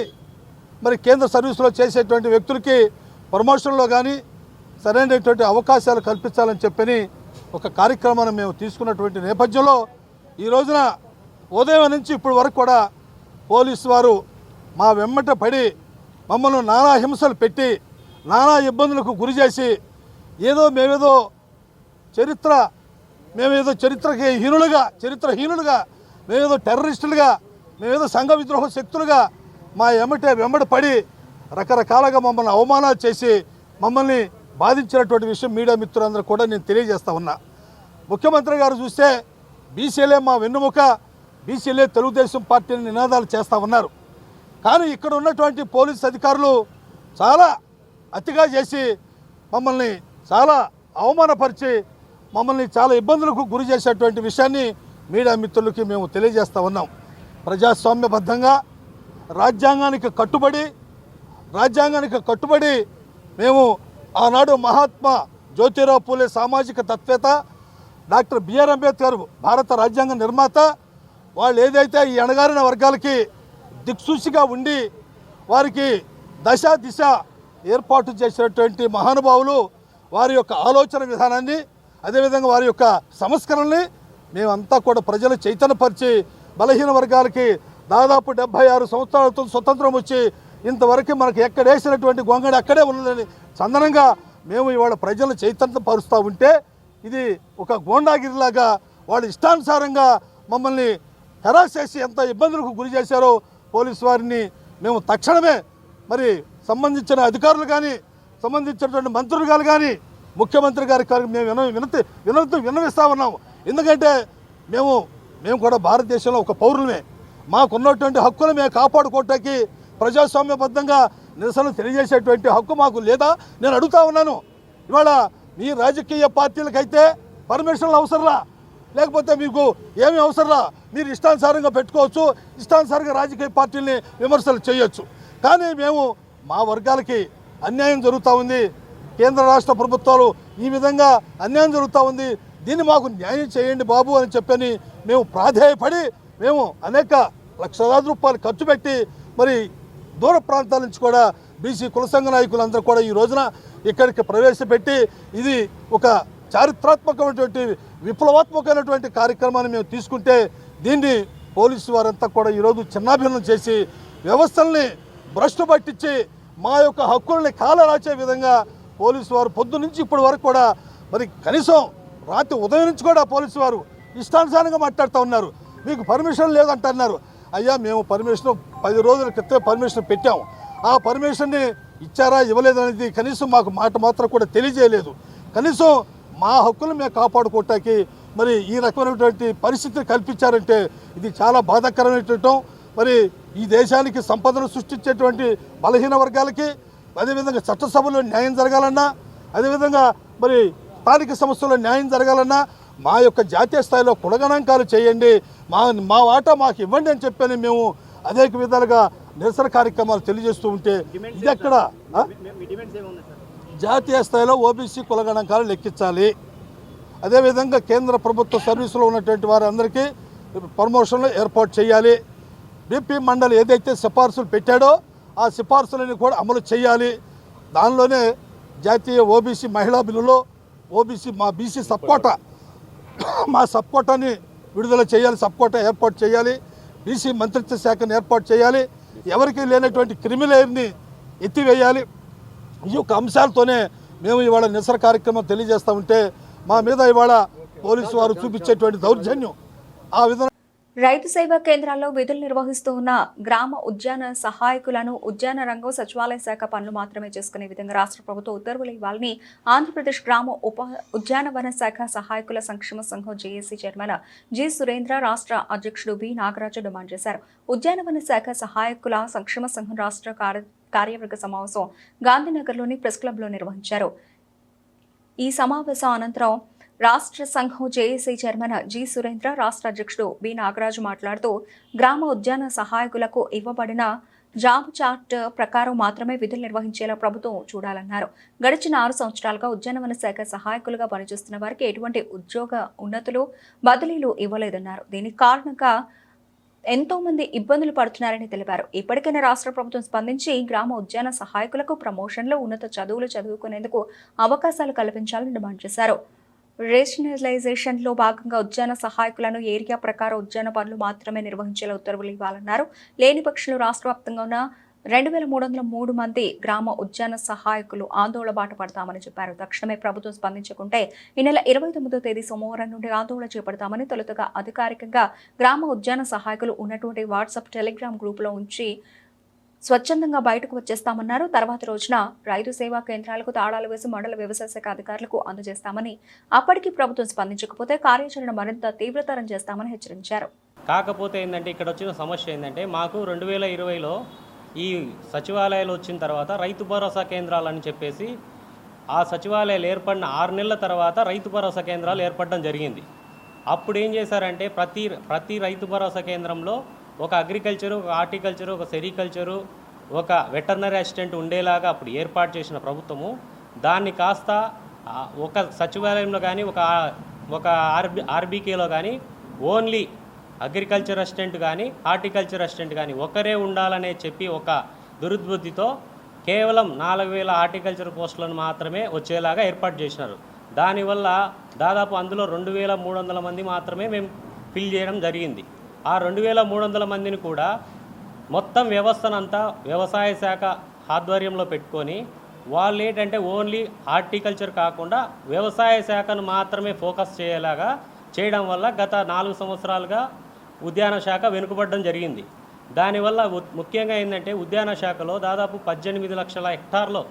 మరి కేంద్ర సర్వీసులో చేసేటువంటి వ్యక్తులకి ప్రమోషన్లో కానీ సరైనటువంటి అవకాశాలు కల్పించాలని చెప్పని ఒక కార్యక్రమాన్ని మేము తీసుకున్నటువంటి నేపథ్యంలో ఈ రోజున ఉదయం నుంచి ఇప్పటి వరకు కూడా పోలీసు వారు మా వెమ్మట పడి మమ్మల్ని నానా హింసలు పెట్టి నానా ఇబ్బందులకు గురి చేసి మేమేదో చరిత్రహీనులుగా మేమేదో టెర్రరిస్టులుగా మేమేదో సంఘ విద్రోహ శక్తులుగా మా వెంబడి పడి రకరకాలుగా మమ్మల్ని అవమానాలు చేసి మమ్మల్ని బాధించినటువంటి విషయం మీడియా మిత్రులందరూ కూడా నేను తెలియజేస్తా ఉన్నా. ముఖ్యమంత్రి గారు చూస్తే బీసీలే మా వెన్నుముక, బీసీలే తెలుగుదేశం పార్టీని నినాదాలు చేస్తూ ఉన్నారు. కానీ ఇక్కడ ఉన్నటువంటి పోలీస్ అధికారులు చాలా అతిగా చేసి మమ్మల్ని చాలా అవమానపరిచి మమ్మల్ని చాలా ఇబ్బందులకు గురి చేసేటువంటి విషయాన్ని మీడియా మిత్రులకి మేము తెలియజేస్తూ ఉన్నాం. ప్రజాస్వామ్యబద్ధంగా రాజ్యాంగానికి కట్టుబడి మేము ఆనాడు మహాత్మా జ్యోతిరావు పూలే సామాజిక తత్వేత, డాక్టర్ బిఆర్ అంబేద్కర్ భారత రాజ్యాంగ నిర్మాత, వాళ్ళు ఏదైతే ఈ అణగారిన వర్గాలకి దిక్సూచిగా ఉండి వారికి దిశ ఏర్పాటు చేసినటువంటి మహానుభావులు వారి యొక్క ఆలోచన విధానాన్ని, అదేవిధంగా వారి యొక్క సంస్కరణని మేమంతా కూడా ప్రజలు చైతన్యపరిచి బలహీన వర్గాలకి దాదాపు 76 సంవత్సరాలతో స్వతంత్రం వచ్చి ఇంతవరకు మనకు ఎక్కడేసినటువంటి గొంగడి అక్కడే ఉన్నదని చందనంగా మేము ఇవాళ ప్రజలు చైతన్యపరుస్తూ ఉంటే ఇది ఒక గోండాగిరిలాగా వాళ్ళు ఇష్టానుసారంగా మమ్మల్ని హెరాస్ చేసి ఎంత ఇబ్బందులకు గురి చేశారో పోలీసు వారిని మేము తక్షణమే మరి సంబంధించిన అధికారులు కానీ సంబంధించినటువంటి మంత్రులు కానీ ముఖ్యమంత్రి గారికి మేము విన్నవిస్తూ ఉన్నాము. ఎందుకంటే మేము కూడా భారతదేశంలో ఒక పౌరులమే. మాకున్నటువంటి హక్కులు మేము కాపాడుకోవటానికి ప్రజాస్వామ్యబద్ధంగా నిరసన తెలియజేసేటువంటి హక్కు మాకు లేదా నేను అడుగుతా ఉన్నాను. ఇవాళ మీ రాజకీయ పార్టీలకైతే పర్మిషన్లు అవసరంలా, లేకపోతే మీకు ఏమీ అవసరంలా, మీరు ఇష్టానుసారంగా పెట్టుకోవచ్చు, ఇష్టానుసారంగా రాజకీయ పార్టీల్ని విమర్శలు చేయొచ్చు. కానీ మా వర్గాలకి అన్యాయం జరుగుతూ ఉంది, కేంద్ర రాష్ట్ర ప్రభుత్వాలు ఈ విధంగా అన్యాయం జరుగుతూ ఉంది, దీన్ని మాకు న్యాయం చేయండి బాబు అని చెప్పని మేము ప్రాధేయపడి అనేక లక్షలాది రూపాయలు ఖర్చు పెట్టి మరి దూర ప్రాంతాల నుంచి కూడా బీసీ కుల సంఘ నాయకులందరూ కూడా ఈ రోజున ఇక్కడికి ప్రవేశపెట్టి ఇది ఒక చారిత్రాత్మకమైనటువంటి విప్లవాత్మకమైనటువంటి కార్యక్రమాన్ని మేము తీసుకుంటే దీన్ని పోలీసు వారంతా కూడా ఈరోజు చిన్నాభిన్నం చేసి వ్యవస్థల్ని భ్రష్టు పట్టించి మా యొక్క హక్కుల్ని కాలరాచే విధంగా పోలీసు వారు పొద్దు నుంచి ఇప్పటి వరకు కూడా మరి కనీసం రాత్రి ఉదయం నుంచి కూడా పోలీసు వారు ఇష్టానుసారంగా మాట్లాడుతూ ఉన్నారు. మీకు పర్మిషన్ లేదంటున్నారు. అయ్యా మేము పర్మిషన్ 10 రోజుల క్రితం పర్మిషన్ పెట్టాము. ఆ పర్మిషన్ని ఇచ్చారా ఇవ్వలేదనేది కనీసం మాకు మాట మాత్రం కూడా తెలియజేయలేదు. కనీసం మా హక్కులు మేము కాపాడుకోవటానికి మరి ఈ రకమైనటువంటి పరిస్థితిని కల్పించారంటే ఇది చాలా బాధాకరమైనటువంటి. మరి ఈ దేశానికి సంపదను సృష్టించేటువంటి బలహీన వర్గాలకి, అదేవిధంగా చట్టసభలో న్యాయం జరగాలన్నా, అదేవిధంగా మరి స్థానిక సంస్థల్లో న్యాయం జరగాలన్నా మా యొక్క జాతీయ స్థాయిలో కులగణాంకాలు చేయండి, మా వాటా మాకు ఇవ్వండి అని చెప్పని మేము అనేక విధాలుగా నిరసన కార్యక్రమాలు తెలియజేస్తూ ఉంటే ఇది ఎక్కడ జాతీయ స్థాయిలో ఓబీసీ కులగణాంకాలు లెక్కించాలి. అదేవిధంగా కేంద్ర ప్రభుత్వ సర్వీసులో ఉన్నటువంటి వారందరికీ ప్రమోషన్లు ఏర్పాటు చేయాలి. బీపీ మండలి ఏదైతే సిఫార్సులు పెట్టాడో ఆ సిఫార్సులని కూడా అమలు చేయాలి. దానిలోనే జాతీయ ఓబీసీ మహిళా బిల్లులో ఓబీసీ మా బీసీ సపోటా మా సబ్కోటాని విడుదల చేయాలి, సబ్కోటా ఏర్పాటు చేయాలి, బీసీ మంత్రిత్వ శాఖను ఏర్పాటు చేయాలి, ఎవరికీ లేనటువంటి క్రిమిలేయర్ని ఎత్తివేయాలి. ఈ యొక్క అంశాలతోనే మేము ఇవాళ నిరసన కార్యక్రమం తెలియజేస్తూ ఉంటే మా మీద ఇవాళ పోలీసు వారు చూపించేటువంటి దౌర్జన్యం ఆ విధంగా. రైతు సేవా కేంద్రాల్లో విధులు నిర్వహిస్తూ ఉన్న గ్రామ ఉద్యాన సహాయకులను ఉద్యాన రంగం సచివాలయ శాఖ పనులు మాత్రమే చేసుకునే విధంగా రాష్ట్ర ప్రభుత్వం ఉత్తర్వులు ఇవ్వాలని ఆంధ్రప్రదేశ్ గ్రామ ఉద్యానవన శాఖ సహాయకుల సంక్షేమ సంఘం జేఏసీ చైర్మన్ జి సురేంద్ర, రాష్ట్ర అధ్యక్షుడు బి నాగరాజు డిమాండ్ చేశారు. ఉద్యానవన శాఖ సహాయకుల సంక్షేమ సంఘం రాష్ట్ర కార్యవర్గ సమావేశం గాంధీనగర్లోని ప్రెస్ క్లబ్లో నిర్వహించారు. ఈ సమావేశం అనంతరం రాష్ట్ర సంఘం జేఏసీ చైర్మన్ జి సురేంద్ర, రాష్ట్ర అధ్యక్షుడు బి నాగరాజు మాట్లాడుతూ గ్రామ ఉద్యాన సహాయకులకు ఇవ్వబడిన జాబ్ చార్ట్ ప్రకారం మాత్రమే విధులు నిర్వహించేలా ప్రభుత్వం చూడాలన్నారు. గడిచిన 6 సంవత్సరాలుగా ఉద్యానవన శాఖ సహాయకులుగా పనిచేస్తున్న వారికి ఎటువంటి ఉద్యోగ ఉన్నతులు, బదిలీలు ఇవ్వలేదన్నారు. దీనికి కారణంగా ఎంతో మంది ఇబ్బందులు పడుతున్నారని తెలిపారు. ఇప్పటికైనా రాష్ట్ర ప్రభుత్వం స్పందించి గ్రామ ఉద్యాన సహాయకులకు ప్రమోషన్లు, ఉన్నత చదువులు చదువుకునేందుకు అవకాశాలు కల్పించాలని డిమాండ్ చేశారు. రేషనలైజేషన్లో భాగంగా ఉద్యాన సహాయకులను ఏరియా ప్రకారం ఉద్యాన పనులు మాత్రమే నిర్వహించేలా ఉత్తర్వులు ఇవ్వాలన్నారు. లేని పక్షంలో రాష్ట్ర వ్యాప్తంగా ఉన్న 2303 మంది గ్రామ ఉద్యాన సహాయకులు ఆందోళన బాట పడతామని చెప్పారు. తక్షణమే ప్రభుత్వం స్పందించకుంటే ఈ నెల 29వ తేదీ సోమవారం నుండి ఆందోళన చేపడతామని, తొలుతగా అధికారికంగా గ్రామ ఉద్యాన సహాయకులు ఉన్నటువంటి వాట్సాప్, టెలిగ్రామ్ గ్రూపులో ఉంచి స్వచ్ఛందంగా బయటకు వచ్చేస్తామన్నారు. తర్వాత రోజున రైతు సేవా కేంద్రాలకు తాళాలు వేసి మండల వ్యవసాయ శాఖ అధికారులకు అందజేస్తామని, అప్పటికి ప్రభుత్వం స్పందించకపోతే కార్యాచరణ మరింత తీవ్రతరం చేస్తామని హెచ్చరించారు. కాకపోతే ఏంటంటే ఇక్కడ వచ్చిన సమస్య ఏంటంటే మాకు 2020లో ఈ సచివాలయాలు వచ్చిన తర్వాత రైతు భరోసా కేంద్రాలని చెప్పేసి ఆ సచివాలయాలు ఏర్పడిన 6 నెలల తర్వాత రైతు భరోసా కేంద్రాలు ఏర్పడడం జరిగింది. అప్పుడు ఏం చేశారంటే ప్రతి రైతు భరోసా కేంద్రంలో ఒక అగ్రికల్చరు, ఒక హార్టికల్చరు, ఒక సెరికల్చరు, ఒక వెటర్నరీ అసిస్టెంట్ ఉండేలాగా అప్పుడు ఏర్పాటు చేసిన ప్రభుత్వము దాన్ని కాస్త ఒక సచివాలయంలో కానీ ఒక ఆర్బీకేలో కానీ ఓన్లీ అగ్రికల్చర్ అసిస్టెంట్ కానీ హార్టికల్చర్ అసిస్టెంట్ కానీ ఒకరే ఉండాలనే చెప్పి ఒక దురుద్బుద్ధితో కేవలం 4000 హార్టికల్చర్ పోస్టులను మాత్రమే వచ్చేలాగా ఏర్పాటు చేసినారు. దానివల్ల దాదాపు అందులో 2300 మంది మాత్రమే మేము ఫిల్ చేయడం జరిగింది. ఆ 2300 మందిని కూడా మొత్తం వ్యవస్థనంతా వ్యవసాయ శాఖ ఆధ్వర్యంలో పెట్టుకొని వాళ్ళు ఏంటంటే ఓన్లీ హార్టికల్చర్ కాకుండా వ్యవసాయ శాఖను మాత్రమే ఫోకస్ చేయలాగా చేయడం వల్ల గత 4 సంవత్సరాలుగా ఉద్యాన శాఖ వెనుకబడడం జరిగింది. దానివల్ల ముఖ్యంగా ఏంటంటే ఉద్యాన శాఖలో దాదాపు 18 లక్షల హెక్టార్లో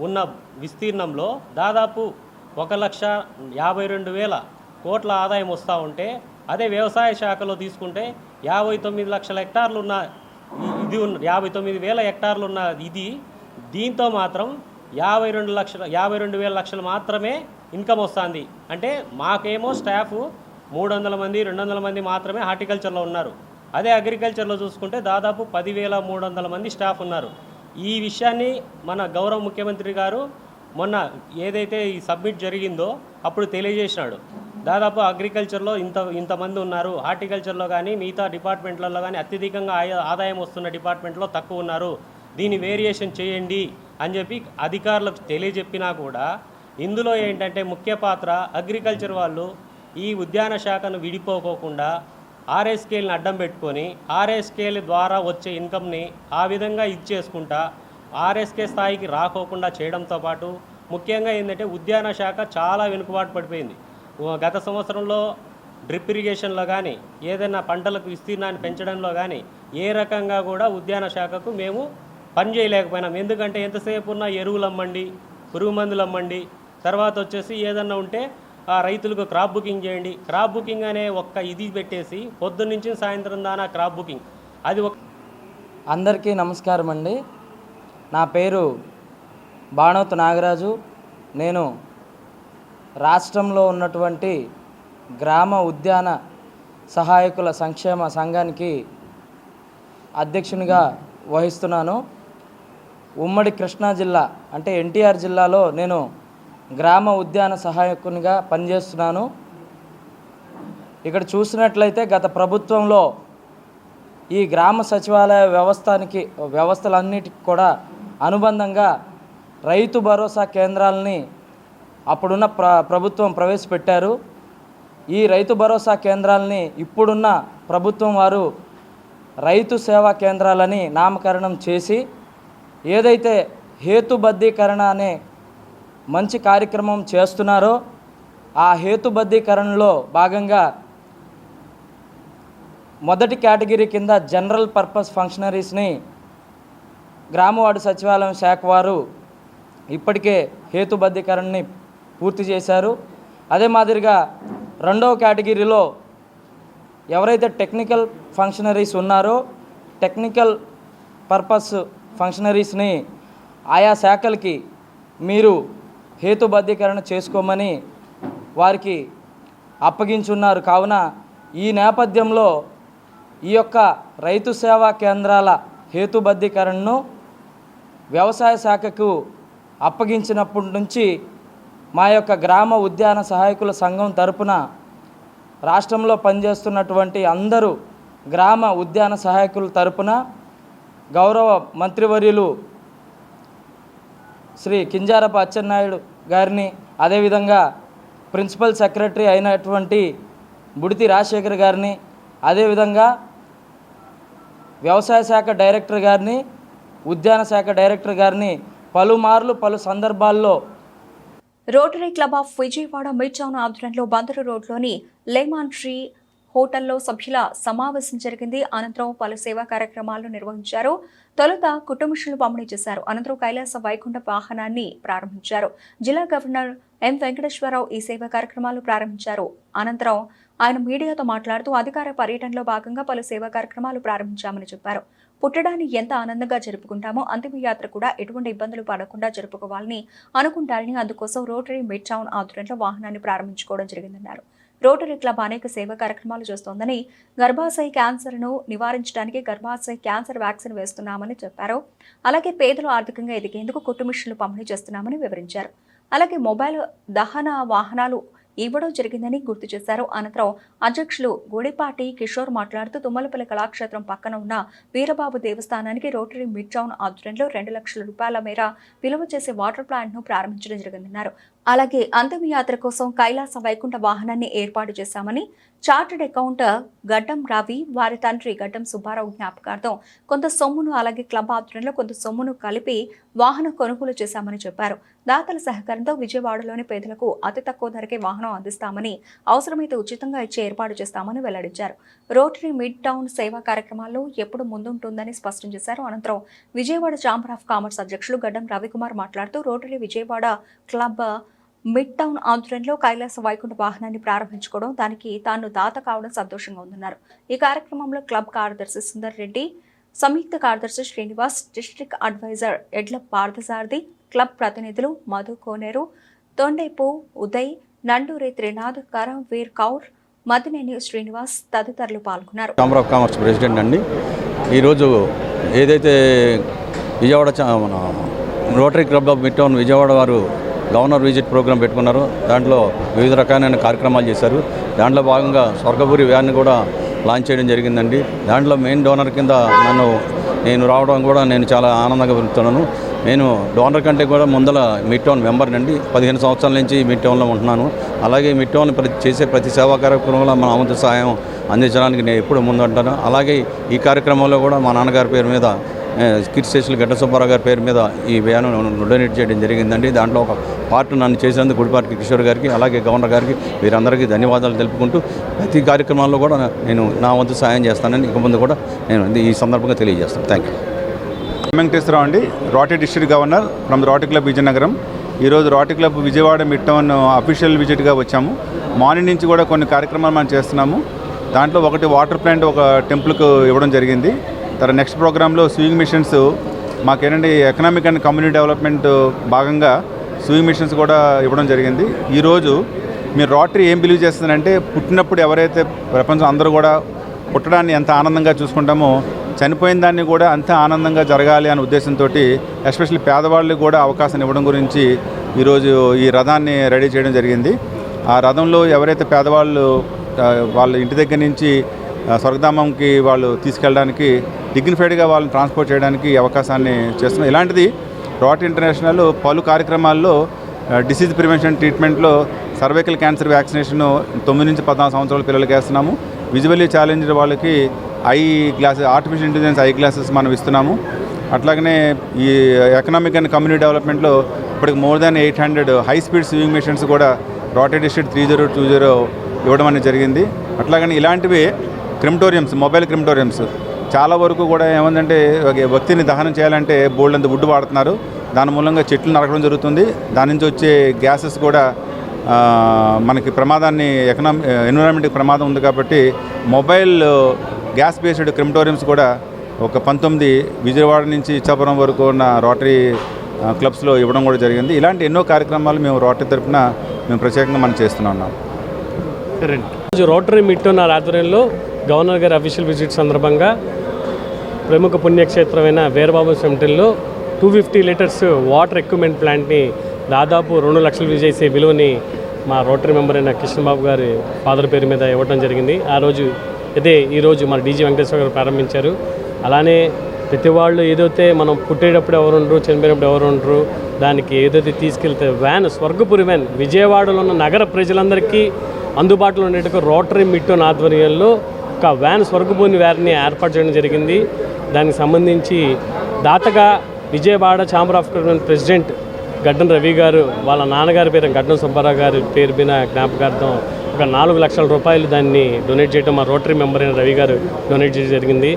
ఉన్న విస్తీర్ణంలో దాదాపు 1,52,000 కోట్ల ఆదాయం వస్తూ ఉంటే, అదే వ్యవసాయ శాఖలో తీసుకుంటే 59 లక్షల హెక్టార్లు ఉన్న 59,000 హెక్టార్లు ఉన్న ఇది దీంతో మాత్రం 52,000 లక్షలు మాత్రమే ఇన్కమ్ వస్తుంది. అంటే మాకేమో స్టాఫ్ 300 మంది 200 మంది మాత్రమే హార్టికల్చర్లో ఉన్నారు. అదే అగ్రికల్చర్లో చూసుకుంటే దాదాపు 10,300 మంది స్టాఫ్ ఉన్నారు. ఈ విషయాన్ని మన గౌరవ ముఖ్యమంత్రి గారు మొన్న ఏదైతే ఈ సబ్మిట్ జరిగిందో అప్పుడు తెలియజేసినాడు. దాదాపు అగ్రికల్చర్లో ఇంతమంది ఉన్నారు, హార్టికల్చర్లో కానీ మిగతా డిపార్ట్మెంట్లలో కానీ అత్యధికంగా ఆదాయం వస్తున్న డిపార్ట్మెంట్లో తక్కువ ఉన్నారు, దీన్ని వేరియేషన్ చేయండి అని చెప్పి అధికారులకు తెలియజెప్పినా కూడా ఇందులో ఏంటంటే ముఖ్య పాత్ర అగ్రికల్చర్ వాళ్ళు ఈ ఉద్యాన శాఖను విడిపోకోకుండా ఆర్ఎస్కేల్ని అడ్డం పెట్టుకొని ఆర్ఎస్కేల్ ద్వారా వచ్చే ఇన్కమ్ని ఆ విధంగా ఇచ్చేసుకుంటా ఆర్ఎస్కే స్థాయికి రాకోకుండా చేయడంతో పాటు ముఖ్యంగా ఏంటంటే ఉద్యాన శాఖ చాలా వెనుకబాటు పడిపోయింది. గత సంవత్సరంలో డ్రిప్ ఇరిగేషన్లో కానీ ఏదైనా పంటలకు విస్తీర్ణాన్ని పెంచడంలో కానీ ఏ రకంగా కూడా ఉద్యాన శాఖకు మేము పని చేయలేకపోయినాం. ఎందుకంటే ఎంతసేపు ఉన్న ఎరువులు అమ్మండి, పురుగు మందులు అమ్మండి, తర్వాత వచ్చేసి ఏదన్నా ఉంటే ఆ రైతులకు క్రాప్ బుకింగ్ చేయండి, క్రాప్ బుకింగ్ అనే ఒక్క ఇది పెట్టేసి పొద్దున్నుంచి సాయంత్రం దాకా క్రాప్ బుకింగ్ అది ఒక. అందరికీ నమస్కారం అండి. నా పేరు బాణోతు నాగరాజు. నేను రాష్ట్రంలో ఉన్నటువంటి గ్రామ ఉద్యాన సహాయకుల సంక్షేమ సంఘానికి అధ్యక్షునిగా వహిస్తున్నాను. ఉమ్మడి కృష్ణా జిల్లా అంటే ఎన్టీఆర్ జిల్లాలో నేను గ్రామ ఉద్యాన సహాయకునిగా పనిచేస్తున్నాను. ఇక్కడ చూసినట్లయితే గత ప్రభుత్వంలో ఈ గ్రామ సచివాలయ వ్యవస్థలన్నిటికి కూడా అనుబంధంగా రైతు భరోసా కేంద్రాలని అప్పుడున్న ప్రభుత్వం ప్రవేశపెట్టారు. ఈ రైతు భరోసా కేంద్రాలని ఇప్పుడున్న ప్రభుత్వం వారు రైతు సేవా కేంద్రాలని నామకరణం చేసి ఏదైతే హేతుబద్ధీకరణ అనే మంచి కార్యక్రమం చేస్తున్నారో ఆ హేతుబద్ధీకరణలో భాగంగా మొదటి కేటగిరీ కింద జనరల్ పర్పస్ ఫంక్షనరీస్ని గ్రామవార్డు సచివాలయం శాఖ వారు ఇప్పటికే హేతుబద్ధీకరణని పూర్తి చేశారు. అదే మాదిరిగా రెండవ కేటగిరీలో ఎవరైతే టెక్నికల్ ఫంక్షనరీస్ ఉన్నారో టెక్నికల్ పర్పస్ ఫంక్షనరీస్ని ఆయా శాఖలకి మీరు హేతుబద్ధీకరణ చేసుకోమని వారికి అప్పగించున్నారు. కావున ఈ నేపథ్యంలో ఈ యొక్క రైతు సేవా కేంద్రాల హేతుబద్ధీకరణను వ్యవసాయ శాఖకు అప్పగించినప్పటి నుంచి మా యొక్క గ్రామ ఉద్యాన సహాయకుల సంఘం తరపున రాష్ట్రంలో పనిచేస్తున్నటువంటి అందరూ గ్రామ ఉద్యాన సహాయకుల తరపున గౌరవ మంత్రివర్యులు శ్రీ కింజారపు అచ్చెన్నాయుడు గారిని, అదేవిధంగా ప్రిన్సిపల్ సెక్రటరీ అయినటువంటి బుడితి రాజశేఖర్ గారిని, అదేవిధంగా వ్యవసాయ శాఖ డైరెక్టర్ గారిని, ఉద్యాన శాఖ డైరెక్టర్ గారిని పలుమార్లు పలు సందర్భాల్లో rotary club of Vijayawada mid town ఆధ్వర్యంలో బందరు రోడ్లోని లెమాన్ ట్రీ హోటల్లో సభ్యుల సమావేశం జరిగింది. అనంతరం పలు సేవా కార్యక్రమాలను నిర్వహించారు. తొలుత కుటుంబశ్రులు పంపిణీ చేశారు. అనంతరం కైలాస వైకుంఠ వాహనాన్ని ప్రారంభించారు. జిల్లా గవర్నర్ ఎం వెంకటేశ్వరరావు ఈ సేవా కార్యక్రమాలు ప్రారంభించారు. అనంతరం ఆయన మీడియాతో మాట్లాడుతూ అధికార పర్యటనలో భాగంగా పలు సేవా కార్యక్రమాలు ప్రారంభించామని చెప్పారు. పుట్టడాన్ని ఎంత ఆనందంగా జరుపుకుంటామో అంతిమయాత్ర కూడా ఎటువంటి ఇబ్బందులు పడకుండా జరుపుకోవాలని అనుకుంటారని, అందుకోసం రోటరీ మిడ్ టౌన్ ఆధ్వర్యంలో వాహనాన్ని ప్రారంభించుకోవడం జరిగిందన్నారు. రోటరీ క్లబ్ అనేక సేవా కార్యక్రమాలు చేస్తోందని, గర్భాశయ క్యాన్సర్ను నివారించడానికి గర్భాశయ క్యాన్సర్ వ్యాక్సిన్ వేస్తున్నామని చెప్పారు. అలాగే పేదలు ఆర్థికంగా ఎదిగేందుకు కుటుంబశ్రులు పంపిణీ చేస్తున్నామని వివరించారు. అలాగే మొబైల్ దహన వాహనాలు ఇవ్వడం జరిగిందని గుర్తు చేశారు. అనంతరం అధ్యక్షులు గూడిపాటి కిషోర్ మాట్లాడుతూ తుమ్మలపల్లి కళాక్షేత్రం పక్కన ఉన్న వీరబాబు దేవస్థానానికి రోటరీ మిడ్ టౌన్ ఆధ్వర్యంలో 2 లక్షల రూపాయల మేర విలువ చేసే వాటర్ ప్లాంట్ ను ప్రారంభించడం జరిగిందన్నారు. అలాగే అంతిమయాత్ర కోసం కైలాస వైకుంఠ వాహనాన్ని ఏర్పాటు చేశామని, చార్టెడ్ అకౌంటర్ గడ్డం రవి వారి తండ్రి గడ్డం సుబ్బారావు జ్ఞాపకార్థం కొంత సొమ్మును, అలాగే క్లబ్ ఆధ్వర్యంలో కొంత సొమ్మును కలిపి వాహనం కొనుగోలు చేశామని చెప్పారు. దాతల సహకారంతో విజయవాడలోని పేదలకు అతి తక్కువ ధరకే వాహనం అందిస్తామని, అవసరమైతే ఉచితంగా ఇచ్చే ఏర్పాటు చేస్తామని వెల్లడించారు. రోటరీ మిడ్ టౌన్ సేవా కార్యక్రమాల్లో ఎప్పుడు ముందుంటుందని స్పష్టం చేశారు. అనంతరం విజయవాడ ఛాంబర్ ఆఫ్ కామర్స్ అధ్యక్షులు గడ్డం రవికుమార్ మాట్లాడుతూ rotary Vijayawada club mid town ఆధ్వర్యంలో కైలాస వైకుంఠ వాహనాన్ని ప్రారంభించుకోవడం, దానికి తాను దాత కావడం సంతోషంగా ఉందన్నారు. ఈ కార్యక్రమంలో క్లబ్ కార్యదర్శి సుందర్ రెడ్డి, సంయుక్త కార్యదర్శి శ్రీనివాస్, డిస్ట్రిక్ట్ అడ్వైజర్ ఎడ్ల పార్థసారథి, క్లబ్ ప్రతినిధులు మధు కోనేరు, తొండేపు ఉదయ్, నండూరి త్రినాథ్, కరంవీర్ కౌర్, మదినేని శ్రీనివాస్ తదితరులు పాల్గొన్నారు. ఛాంబర్ ఆఫ్ కామర్స్ ప్రెసిడెంట్ అండి. ఈరోజు ఏదైతే Vijayawada rotary club of mid town Vijayawada వారు గవర్నర్ విజిట్ ప్రోగ్రాం పెట్టుకున్నారు. దాంట్లో వివిధ రకాలైన కార్యక్రమాలు చేశారు. దాంట్లో భాగంగా స్వర్గపురి వ్యాన్ని కూడా లాంచ్ చేయడం జరిగిందండి. దాంట్లో మెయిన్ డోనర్ కింద నేను రావడం కూడా నేను చాలా ఆనందంగా పెరుగుతున్నాను. నేను డోనర్ కంటే కూడా ముందల మిడ్ టౌన్ మెంబర్ అండి. 15 సంవత్సరాల నుంచి మిడ్ టౌన్లో ఉంటున్నాను. అలాగే మిడ్ టౌన్ చేసే ప్రతి సేవా కార్యక్రమంలో మన వంతు సహాయం అందించడానికి నేను ఎప్పుడు ముందుంటాను. అలాగే ఈ కార్యక్రమంలో కూడా మా నాన్నగారి పేరు మీద కిడ్ స్టేషన్ గడ్డ సుబ్బారావు గారి పేరు మీద ఈ వ్యాను డొనేట్ చేయడం జరిగిందండి. దాంట్లో ఒక పార్ట్ నన్ను చేసినందుకు గుడిపాటి కిషోర్ గారికి, అలాగే గవర్నర్ గారికి, వీరందరికీ ధన్యవాదాలు తెలుపుకుంటూ ప్రతి కార్యక్రమాల్లో కూడా నేను నా వంతు సహాయం చేస్తానని ఇక ముందు కూడా నేను ఈ సందర్భంగా తెలియజేస్తాను. Thank you. వెంకటేశ్వరరావు అండి, Rotary district governor from Rotary club Vizianagaram. ఈరోజు Rotary club Vijayawada Midtown official విజిట్గా వచ్చాము. మార్నింగ్ నుంచి కూడా కొన్ని కార్యక్రమాలు మనం చేస్తున్నాము. దాంట్లో ఒకటి వాటర్ ప్లాంట్ ఒక టెంపుల్కు ఇవ్వడం జరిగింది. తర్వాత నెక్స్ట్ ప్రోగ్రాంలో స్వింగ్ మిషన్స్ మాకేంటంటే ఎకనామిక్ అండ్ కమ్యూనిటీ డెవలప్మెంట్ భాగంగా స్వింగ్ మిషన్స్ కూడా ఇవ్వడం జరిగింది. ఈరోజు మీరు రోటరీ ఏం బిలీవ్ చేస్తుందంటే, పుట్టినప్పుడు ఎవరైతే ప్రపంచం అందరూ కూడా పుట్టడాన్ని ఎంత ఆనందంగా చూసుకుంటామో, చనిపోయిన దాన్ని కూడా అంతే ఆనందంగా జరగాలి అనే ఉద్దేశంతో ఎస్పెషల్లీ పేదవాళ్ళకి కూడా అవకాశం ఇవ్వడం గురించి ఈరోజు ఈ రథాన్ని రెడీ చేయడం జరిగింది. ఆ రథంలో ఎవరైతే పేదవాళ్ళు వాళ్ళ ఇంటి దగ్గర నుంచి స్వర్గధామంకి వాళ్ళు తీసుకెళ్ళడానికి డిగ్నిఫైడ్గా వాళ్ళని ట్రాన్స్పోర్ట్ చేయడానికి అవకాశాన్ని చేస్తున్నాం. ఇలాంటిది రోటరీ ఇంటర్నేషనల్ పలు కార్యక్రమాల్లో డిసీజ్ ప్రివెన్షన్ ట్రీట్మెంట్లో సర్వైకల్ క్యాన్సర్ వ్యాక్సినేషన్ 9 నుంచి 14 సంవత్సరాల పిల్లలకి వేస్తున్నాము. విజువల్లీ ఛాలెంజ్డ్ వాళ్ళకి ఆర్టిఫిషియల్ ఇంటెలిజెన్స్ ఐ గ్లాసెస్ మనం ఇస్తున్నాము. అట్లాగనే ఈ ఎకనామిక్ అండ్ కమ్యూనిటీ డెవలప్మెంట్లో ఇప్పటికి more than 800 high speed swimming machines కూడా రోటరీ డిస్ట్రిక్ట్ 3020 ఇవ్వడం అనేది జరిగింది. అట్లాగని ఇలాంటివి క్రిమిటోరియంస్, మొబైల్ క్రిమిటోరియంస్ చాలా వరకు కూడా ఏమందంటే ఒక వ్యక్తిని దహనం చేయాలంటే బోల్డ్ అంత వుడ్ వాడుతున్నారు. దాని మూలంగా చెట్లు నరకడం జరుగుతుంది. దాని నుంచి వచ్చే గ్యాసెస్ కూడా మనకి ప్రమాదాన్ని ఎన్విరాన్మెంట్కి ప్రమాదం ఉంది. కాబట్టి మొబైల్ గ్యాస్ బేస్డ్ క్రిమిటోరియంస్ కూడా ఒక 19 విజయవాడ నుంచి ఇచ్చాపురం వరకు ఉన్న రోటరీ క్లబ్స్లో ఇవ్వడం కూడా జరిగింది. ఇలాంటి ఎన్నో కార్యక్రమాలు మేము రోటరీ తరఫున మేము ప్రత్యేకంగా మనం చేస్తున్నాం. రోటరీ మిట్టోన్ ఆధ్వర్యంలో గవర్నర్ గారి అఫీషియల్ విజిట్ సందర్భంగా ప్రముఖ పుణ్యక్షేత్రమైన వీరబాబు టెంపుల్లో 250 లీటర్స్ వాటర్ ఎక్విప్మెంట్ ప్లాంట్ని దాదాపు 2 లక్షలు చేసే విలువని మా రోటరీ మెంబర్ అయిన కృష్ణబాబు గారి ఫాదర్ పేరు మీద ఇవ్వడం జరిగింది. ఆ రోజు ఈరోజు మన డీజీ వెంకటేశ్వర గారు ప్రారంభించారు. అలానే ప్రతి వాళ్ళు ఏదైతే మనం పుట్టేటప్పుడు ఎవరు ఉండరు, చనిపోయినప్పుడు ఎవరు ఉండరు, దానికి ఏదైతే తీసుకెళ్తే వ్యాన్, స్వర్గపురి వ్యాన్ విజయవాడలో ఉన్న నగర ప్రజలందరికీ అందుబాటులో ఉండేట్టుగా రోటరీ మిట్టోన్ ఆధ్వర్యంలో ఒక వ్యాన్, స్వర్గపురి వ్యాన్ని ఏర్పాటు చేయడం జరిగింది. దానికి సంబంధించి దాతగా Vijayawada chamber of commerce president Gaddam Ravi గారు వాళ్ళ నాన్నగారి పేరు గడ్డం సుబ్బారావు గారి పేరు మీద జ్ఞాపకార్థం ఒక 4 లక్షల రూపాయలు దాన్ని డొనేట్ చేయడం మా రోటరీ మెంబర్ అయిన రవి గారు డొనేట్ చేయడం జరిగింది.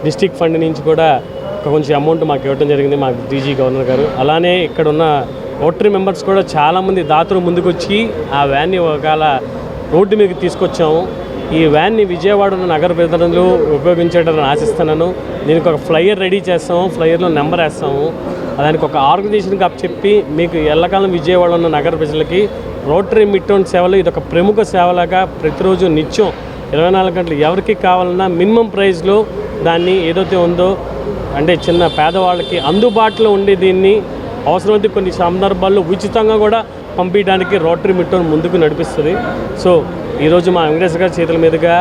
డిస్టిక్ ఫండ్ నుంచి కూడా కొంచెం అమౌంట్ మాకు ఇవ్వడం జరిగింది మా డీజీ గవర్నర్ గారు. అలానే ఇక్కడ ఉన్న రోటరీ మెంబర్స్ కూడా చాలామంది దాతలు ముందుకు వచ్చి ఆ వ్యాన్ని ఒకవేళ రోడ్డు మీదకి తీసుకొచ్చాము. ఈ వ్యాన్ని విజయవాడ ఉన్న నగర ప్రజలు ఉపయోగించేటని ఆశిస్తున్నాను. దీనికి ఒక ఫ్లైయర్ రెడీ చేస్తాము, ఫ్లైయర్లో నెంబర్ వేస్తాము. దానికి ఒక ఆర్గనైజేషన్కి చెప్పి మీకు ఎల్లకాలం విజయవాడ ఉన్న నగర ప్రజలకి రోటరీ మిట్టోన్ సేవలు ఇది ఒక ప్రముఖ సేవలాగా ప్రతిరోజు నిత్యం 24 గంటలు ఎవరికి కావాలన్నా మినిమం ప్రైస్లో దాన్ని ఏదైతే ఉందో అంటే చిన్న పేదవాళ్ళకి అందుబాటులో ఉండే దీన్ని అవసరమైతే కొన్ని సందర్భాల్లో ఉచితంగా కూడా పంపించడానికి రోటరీ మిట్టోన్ ముందుకు నడిపిస్తుంది. సో ఈరోజు మా వెంకటేశ్వర గారి చేతుల మీదుగా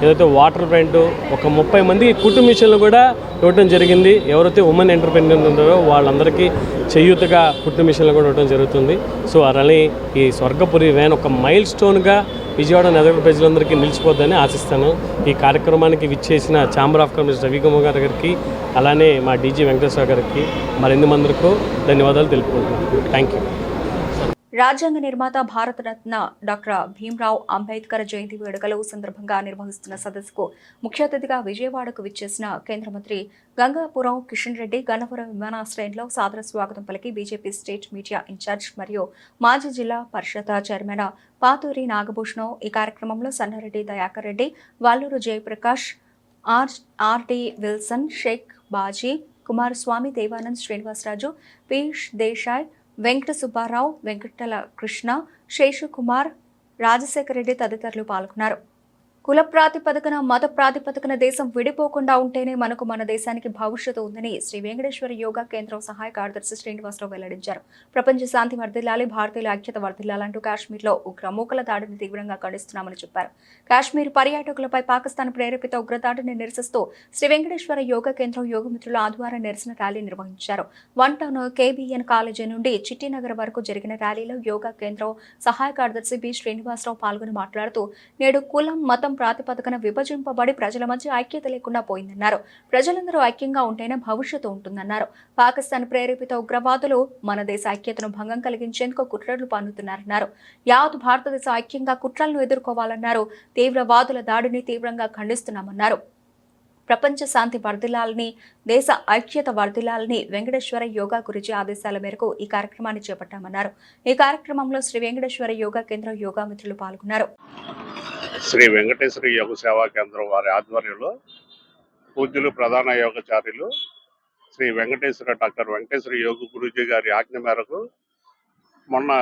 ఏదైతే వాటర్ ప్లాంట్ ఒక 30 మందికి కుటుంబ మిషన్లు కూడా ఇవ్వడం జరిగింది. ఎవరైతే ఉమెన్ ఎంటర్ప్రెన్యూర్ ఉన్నారో వాళ్ళందరికీ చేయూతగా కుటుంబ మిషన్లు కూడా ఇవ్వడం జరుగుతుంది. సో అలానే ఈ స్వర్గపురి వ్యాన్ ఒక మైల్ స్టోన్గా విజయవాడ నగర ప్రజలందరికీ నిలిచిపోద్దని ఆశిస్తాను. ఈ కార్యక్రమానికి విచ్చేసిన ఛాంబర్ ఆఫ్ కామర్స్ రవికుమార్ గారికి అలానే మా డీజీ వెంకటేశ్వర గారికి మరెందు మందికో ధన్యవాదాలు తెలుపుకుంటున్నాను. Thank you. రాజ్యాంగ నిర్మాత భారతరత్న డాక్టర్ భీమ్రావ్ అంబేద్కర్ జయంతి వేడుకలు సందర్భంగా నిర్వహిస్తున్న సదస్సుకు ముఖ్య అతిథిగా విజయవాడకు విచ్చేసిన కేంద్ర మంత్రి గంగాపురం కిషన్ రెడ్డి గన్నవరం విమానాశ్రయంలో సాదర స్వాగతం పలికి బీజేపీ స్టేట్ మీడియా ఇన్ఛార్జ్ మరియు మాజీ జిల్లా పరిషత్ చైర్మన్ పాతూరి నాగభూషణం, ఈ కార్యక్రమంలో సన్నారెడ్డి దయాకర్ రెడ్డి, వాల్లూరు జయప్రకాష్, ఆర్డి విల్సన్, షేక్ బాజీ, కుమారస్వామి, దేవానంద్ శ్రీనివాసరాజు, పీయూష్ దేశాయ్, వెంకట సుబ్బారావు, వెంకటల కృష్ణ, శేషకుమార్, రాజశేఖర రెడ్డి తదితరులు పాల్గొన్నారు. కుల ప్రాతిపదికన, మత ప్రాతిపదికన దేశం విడిపోకుండా ఉంటేనే మనకు మన దేశానికి భవిష్యత్తు ఉందని శ్రీ వెంకటేశ్వర యోగా కేంద్రం సహాయ కార్యదర్శి శ్రీనివాసరావు వెల్లడించారు. ప్రపంచ శాంతి వర్ధిల్లాలి, భారతీయుల ఐక్యత వర్ధిల్లాలంటూ కాశ్మీర్లో ఉగ్రమూకల దాడిని తీవ్రంగా ఖండిస్తున్నామని చెప్పారు. కాశ్మీర్ పర్యాటకులపై పాకిస్తాన్ ప్రేరేపిత ఉగ్రదాడిని నిరసిస్తూ శ్రీ వెంకటేశ్వర యోగా కేంద్రం యోగమిత్రుల ఆదివారం నిరసన ర్యాలీ నిర్వహించారు. 1 టౌన్ కేబీఎన్ కాలేజీ నుండి చిట్టినగర్ వరకు జరిగిన ర్యాలీలో యోగా కేంద్రం సహాయ కార్యదర్శి బి శ్రీనివాసరావు పాల్గొని మాట్లాడుతూ నేడు కులం, మతం ప్రాతిపదికన విభజింపబడి ప్రజల మధ్య ఐక్యత లేకుండా పోయిందన్నారు. ప్రజలందరూ ఐక్యంగా ఉంటేనే భవిష్యత్తు ఉంటుందన్నారు. పాకిస్తాన్ ప్రేరేపిత ఉగ్రవాదులు మన దేశ ఐక్యతను భంగం కలిగించేందుకు కుట్రలు పన్నుతున్నారన్నారు. యావత్ భారతదేశ ఐక్యంగా కుట్రలను ఎదుర్కోవాలన్నారు. తీవ్రవాదుల దాడిని తీవ్రంగా ఖండిస్తున్నామన్నారు. ప్రపంచ శాంతి వర్ధిల్లాలని, దేశ ఐక్యత వర్ధిల్లాలని వెంకటేశ్వర యోగా గురించి ఆదేశాల మేరకు ఈ కార్యక్రమాన్ని చేపట్టామన్నారు. ఈ కార్యక్రమంలో శ్రీ వెంకటేశ్వర యోగా కేంద్రం యోగా మిత్రులు పాల్గొన్నారు. శ్రీ వెంకటేశ్వర యోగ సేవా కేంద్రం వారి ఆధ్వర్యంలో పూజ్యులు ప్రధాన యోగాచార్యులు శ్రీ డాక్టర్ వెంకటేశ్వర యోగ గురూజీ గారి ఆజ్ఞ మేరకు మొన్న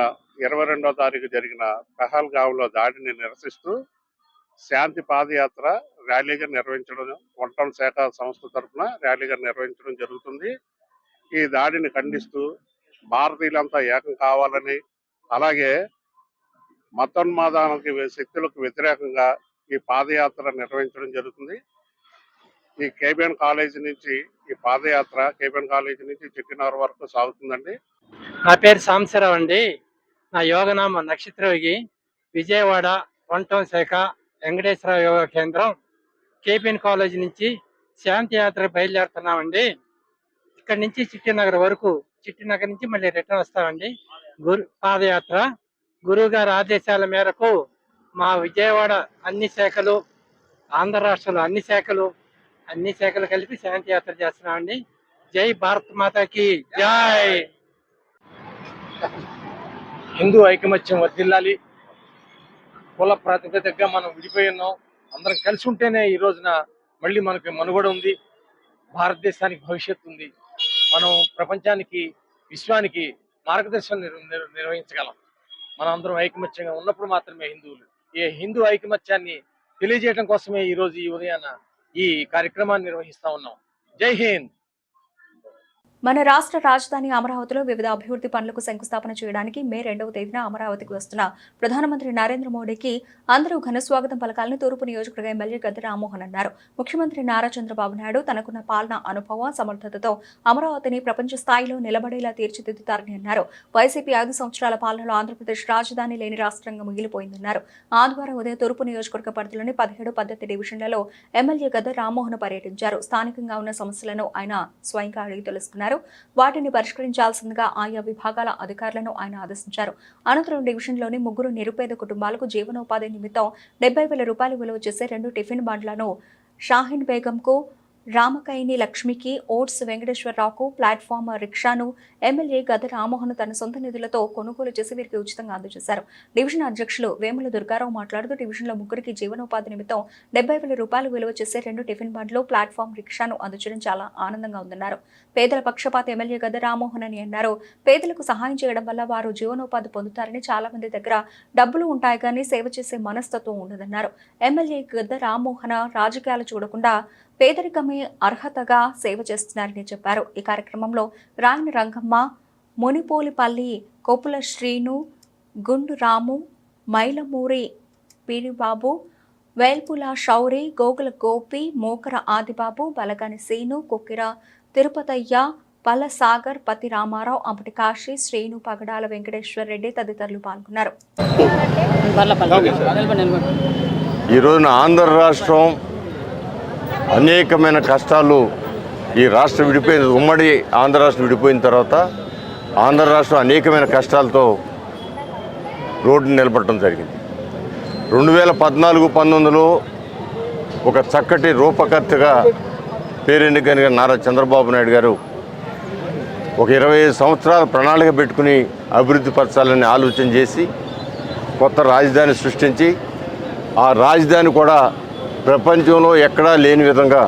22వ తారీఖు జరిగిన పహల్గాంలో దాడిని నిరసిస్తూ శాంతి పాదయాత్ర ర్యాలీగా నిర్వహించడం, వంటల శాఖ సంస్థ తరఫున ర్యాలీగా నిర్వహించడం జరుగుతుంది. ఈ దాడిని ఖండిస్తూ భారతీయులంతా ఏకం కావాలని, అలాగే మతోన్మాదానికి శక్తులకు వ్యతిరేకంగా ఈ పాదయాత్ర నిర్వహించడం జరుగుతుంది. ఈ కేబిఎన్ కాలేజీ నుంచి ఈ పాదయాత్ర కేబిఎన్ కాలేజీ నుంచి చిట్టినగర్ వరకు సాగుతుందండి. నా పేరు సాంబశివరావు అండి. నా యోగనామ నక్షత్రయోగి. విజయవాడ 1 టౌన్ శాఖ వెంకటేశ్వర యోగా కేంద్రం కేపీఎన్ కాలేజ్ నుంచి శాంతి యాత్ర బయలుదేరుతున్నామండి. ఇక్కడ నుంచి చిట్టినగర్ వరకు, చిట్టినగర్ నుంచి మళ్ళీ రిటర్న్ వస్తామండి. పాదయాత్ర. గురువు గారి ఆదేశాల మేరకు మా విజయవాడ అన్ని శాఖలు, ఆంధ్ర రాష్ట్రంలో అన్ని శాఖలు కలిపి శాంతి యాత్ర చేస్తున్నామండి. జై భారత్ మాతాకి జై. హిందూ ఐకమత్యం వర్ధిల్లాలి. కుల ప్రాతిపదికగా మనం విడిపోయి ఉన్నాం. అందరం కలిసి ఉంటేనే ఈ రోజున మళ్ళీ మనకి మనుగడ ఉంది, భారతదేశానికి భవిష్యత్తు ఉంది. మనం ప్రపంచానికి, విశ్వానికి మార్గదర్శనం నిర్వహించగలం. మనం అందరం ఐకమత్యంగా ఉన్నప్పుడు మాత్రమే హిందువులు. ఈ హిందూ ఐకమత్యాన్ని తెలియజేయడం కోసమే ఈ రోజు ఈ ఉదయాన ఈ కార్యక్రమాన్ని నిర్వహిస్తా ఉన్నాం. జై హింద్. మన రాష్ట్ర రాజధాని అమరావతిలో వివిధ అభివృద్ధి పనులకు శంకుస్థాపన చేయడానికి మే 2వ తేదీన అమరావతికి వస్తున్న ప్రధానమంత్రి నరేంద్ర మోడీకి అందరూ ఘన స్వాగతం పలకాలని తూర్పు నియోజకవర్గ ఎమ్మెల్యే గద్దె రామ్మోహన్ అన్నారు. ముఖ్యమంత్రి నారా చంద్రబాబు నాయుడు తనకున్న పాలన అనుభవం, సమర్థతతో అమరావతిని ప్రపంచ స్థాయిలో నిలబడేలా తీర్చిదిద్దుతారని అన్నారు. వైసీపీ 5 సంవత్సరాల పాలనలో ఆంధ్రప్రదేశ్ రాజధాని లేని రాష్ట్రంగా మిగిలిపోయిందన్నారు. ఆదివారం ఉదయం తూర్పు నియోజకవర్గ పరిధిలోని 17, 18 డివిజన్లలో ఎమ్మెల్యే గద్దె రామ్మోహన్ పర్యటించారు. స్థానికంగా ఉన్న సమస్యలను ఆయన స్వయంగా అడిగి తెలుసుకున్నారు. వాటిని పరిష్కరించాల్సిందిగా ఆయా విభాగాల అధికారులను ఆయన ఆదేశించారు. అనంతరం డివిజన్లోని 3 నిరుపేద కుటుంబాలకు జీవనోపాధి నిమిత్తం 70,000 రూపాయలు విలువ చేసే 2 టిఫిన్ బండ్లను షాహీన్ బేగంకు, రామకైని లక్ష్మికి, oats వెంకటేశ్వరరావుకు platform రిక్షాను MLA Gadde Rammohan తన సొంత నిధులతో కొనుగోలు చేసి వీరికి ఉచితంగా అందజేశారు. డివిజన్ అధ్యక్షులు వేముల దుర్గారావు మాట్లాడుతూ డివిజన్లో 3కి జీవనోపాధి నిమిత్తం 70,000 రూపాయలు విలువ చేసే 2 టిఫిన్ బండ్లు, ప్లాట్ఫామ్ రిక్షాను అందజేయడం చాలా ఆనందంగా ఉందన్నారు. పేదల పక్షపాత ఎమ్మెల్యే గద్దె రామ్మోహన్ అని అన్నారు. పేదలకు సహాయం చేయడం వల్ల వారు జీవనోపాధి పొందుతారని, చాలా మంది దగ్గర డబ్బులు ఉంటాయి కానీ సేవ చేసే మనస్తత్వం ఉండదన్నారు. ఎమ్మెల్యే గద్దె రామ్మోహన్ రాజకీయాలు చూడకుండా పేదరికమే అర్హతగా సేవ చేస్తున్నారని చెప్పారు. ఈ కార్యక్రమంలో రాయన రంగమ్మ, మునిపోలిపల్లి కోపుల శ్రీను, గుండు రాము, మైలమూరి పీరిబాబు, వేల్పుల శౌరి, గోగుల గోపి, మోకర ఆదిబాబు, బలగాని సీను, కుక్కిర తిరుపతయ్య, పల్ల సాగర్, పతి రామారావు, అంపటి కాశీ, శ్రీను, పగడాల వెంకటేశ్వర రెడ్డి తదితరులు పాల్గొన్నారు. ఈ రోజున ఆంధ్ర రాష్ట్రం అనేకమైన కష్టాలు, ఈ రాష్ట్రం విడిపోయిన, ఉమ్మడి ఆంధ్ర రాష్ట్రం విడిపోయిన తర్వాత ఆంధ్ర రాష్ట్రం అనేకమైన కష్టాలతో రోడ్డు నిలబడటం జరిగింది. 2014-19లో ఒక చక్కటి రూపకర్తగా పేరెన్నికైన నారా చంద్రబాబు నాయుడు గారు ఒక 25 సంవత్సరాల ప్రణాళిక పెట్టుకుని అభివృద్ధి పరచాలని ఆలోచన చేసి కొత్త రాజధాని సృష్టించి, ఆ రాజధాని కూడా ప్రపంచంలో ఎక్కడా లేని విధంగా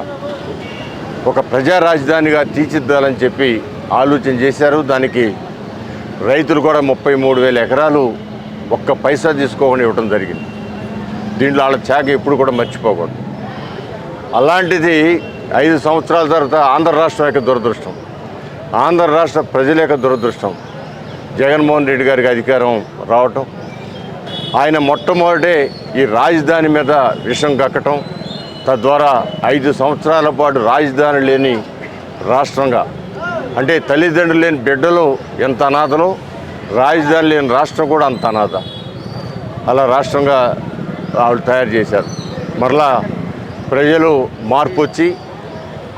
ఒక ప్రజా రాజధానిగా తీర్చిదిద్దాలని చెప్పి ఆలోచన చేశారు. దానికి రైతులు కూడా 33,000 ఎకరాలు ఒక్క పైసా తీసుకోకుండా ఇవ్వడం జరిగింది. దీంట్లో వాళ్ళ త్యాగం ఎప్పుడు కూడా మర్చిపోకూడదు. అలాంటిది 5 సంవత్సరాల తర్వాత ఆంధ్ర రాష్ట్రం యొక్క దురదృష్టం, ఆంధ్ర రాష్ట్ర ప్రజల యొక్క దురదృష్టం, జగన్మోహన్ రెడ్డి గారికి అధికారం రావటం, ఆయన మొట్టమొదటే ఈ రాజధాని మీద విషం కక్కటం, తద్వారా 5 సంవత్సరాల పాటు రాజధాని లేని రాష్ట్రంగా, అంటే తల్లిదండ్రులు లేని బిడ్డలు ఎంత అనాథలో, రాజధాని లేని రాష్ట్రం కూడా అంత అనాథ, అలా రాష్ట్రంగా వాళ్ళు తయారు చేశారు. మరలా ప్రజలు మార్పు వచ్చి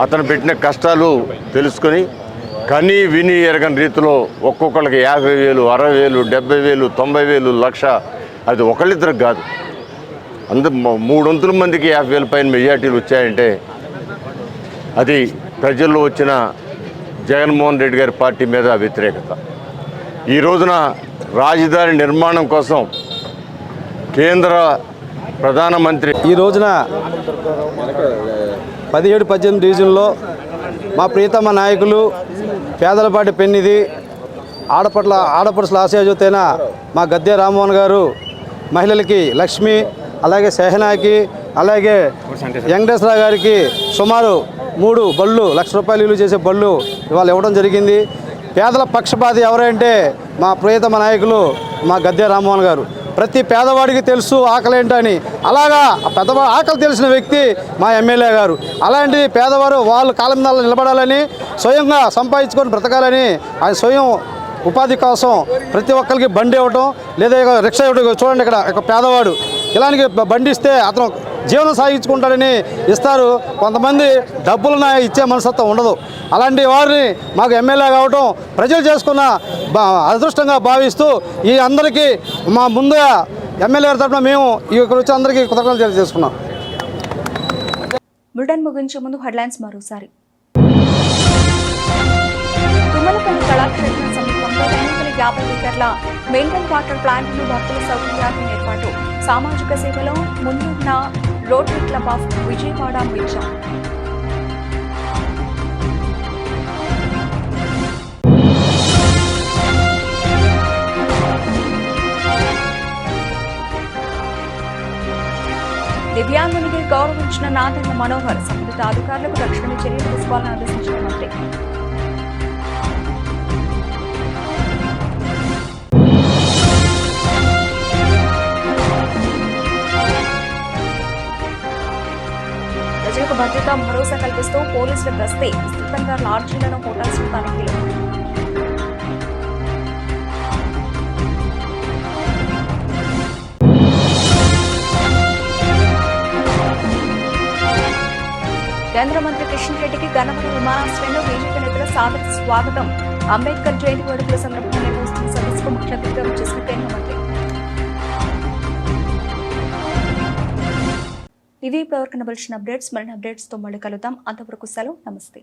అతను పెట్టిన కష్టాలు తెలుసుకొని కని విని ఎరగని రీతిలో ఒక్కొక్కరికి 50,000, 60,000, 70,000, 90,000, 1,00,000, అది ఒకళ్ళిద్దరికి కాదు, 300 మందికి 50,000 పైన మెజార్టీలు వచ్చాయంటే అది ప్రజల్లో వచ్చిన జగన్మోహన్ రెడ్డి గారి పార్టీ మీద వ్యతిరేకత. ఈ రోజున రాజధాని నిర్మాణం కోసం కేంద్ర ప్రధానమంత్రి ఈ రోజున 17-18 డివిజన్లో మా ప్రియతమ నాయకులు పేదలపాటి పెన్నిది, ఆడపడుచుల ఆశయాజ్యోతైన మా గద్దె రామ్మోహన్ గారు మహిళలకి లక్ష్మి, అలాగే సెహనాకి, అలాగే వెంకటేశ్వరరావు గారికి సుమారు 3 బళ్ళు, ₹1,00,000 విలువ చేసే బళ్ళు ఇవాళ ఇవ్వడం జరిగింది. పేదల పక్షపాతి ఎవరంటే మా ప్రియతమ నాయకులు మా గద్దె రామ్మోహన్ గారు. ప్రతి పేదవాడికి తెలుసు ఆకలి ఏంటని, అలాగా ఆకలి తెలిసిన వ్యక్తి మా ఎమ్మెల్యే గారు. అలాంటిది పేదవారు వాళ్ళు కాలం మీద నిలబడాలని, స్వయంగా సంపాదించుకొని బ్రతకాలని ఆయన స్వయం ఉపాధి కోసం ప్రతి ఒక్కరికి బండి ఇవ్వటం లేదా రిక్షా ఇవ్వడం. చూడండి ఇక్కడ ఒక పేదవాడు ఇలాంటి బండి ఇస్తే అతను జీవనం సాగించుకుంటాడని ఇస్తారు. కొంతమంది డబ్బులను ఇచ్చే మనస్తత్వం ఉండదు. అలాంటి వారిని మాకు ఎమ్మెల్యే కావటం ప్రజలు చేసుకున్న అదృష్టంగా భావిస్తూ ఈ అందరికీ మా ముందుగా ఎమ్మెల్యే తరఫున మేము ఇక్కడ వచ్చి అందరికీ కృతజ్ఞతలు తెలియజేసుకున్నాం. బులెటిన్ ముగించే ముందు హెడ్లైన్స్ మరోసారి. తుమ్మలపల్లి కళాక్షేత్రం సమీపంలో 250 లీటర్ల మినరల్ వాటర్ ప్లాంట్ను భక్తుల సౌకర్యార్థం ఏర్పాటు. సామాజిక సేవలో ముందున్న రోటరీ క్లబ్ ఆఫ్ విజయవాడ మిషన్. దివ్యాంగునికి గౌరవించిన నాదెండ్ల మనోహర్. సంబంధిత అధికారులకు తక్షణమే చర్యలు తీసుకోవాలని ఆదేశించిన మంత్రి. ప్రజలకు భద్రత భరోసా కల్పిస్తూ పోలీసుల గస్తీ. విస్తృతంగా లాడ్జీలను హోటల్స్ తనిఖీలు. కేంద్ర మంత్రి కిషన్ రెడ్డికి గన్నవరం విమానాశ్రయంలో బీజేపీ నేతల సాదర స్వాగతం. అంబేద్కర్ జయంతి వేడుకల సందర్భంగా నిర్వహిస్తున్న సదస్సుకు ముఖ్య అతిథిగా వచ్చేసిన కేంద్ర మంత్రి. ఇవి ఇప్పటివరకు నవలసిన అప్డేట్స్. మరిన్ని అప్డేట్స్తో మళ్ళీ కలుద్దాం. అంతవరకు సెలవు. నమస్తే.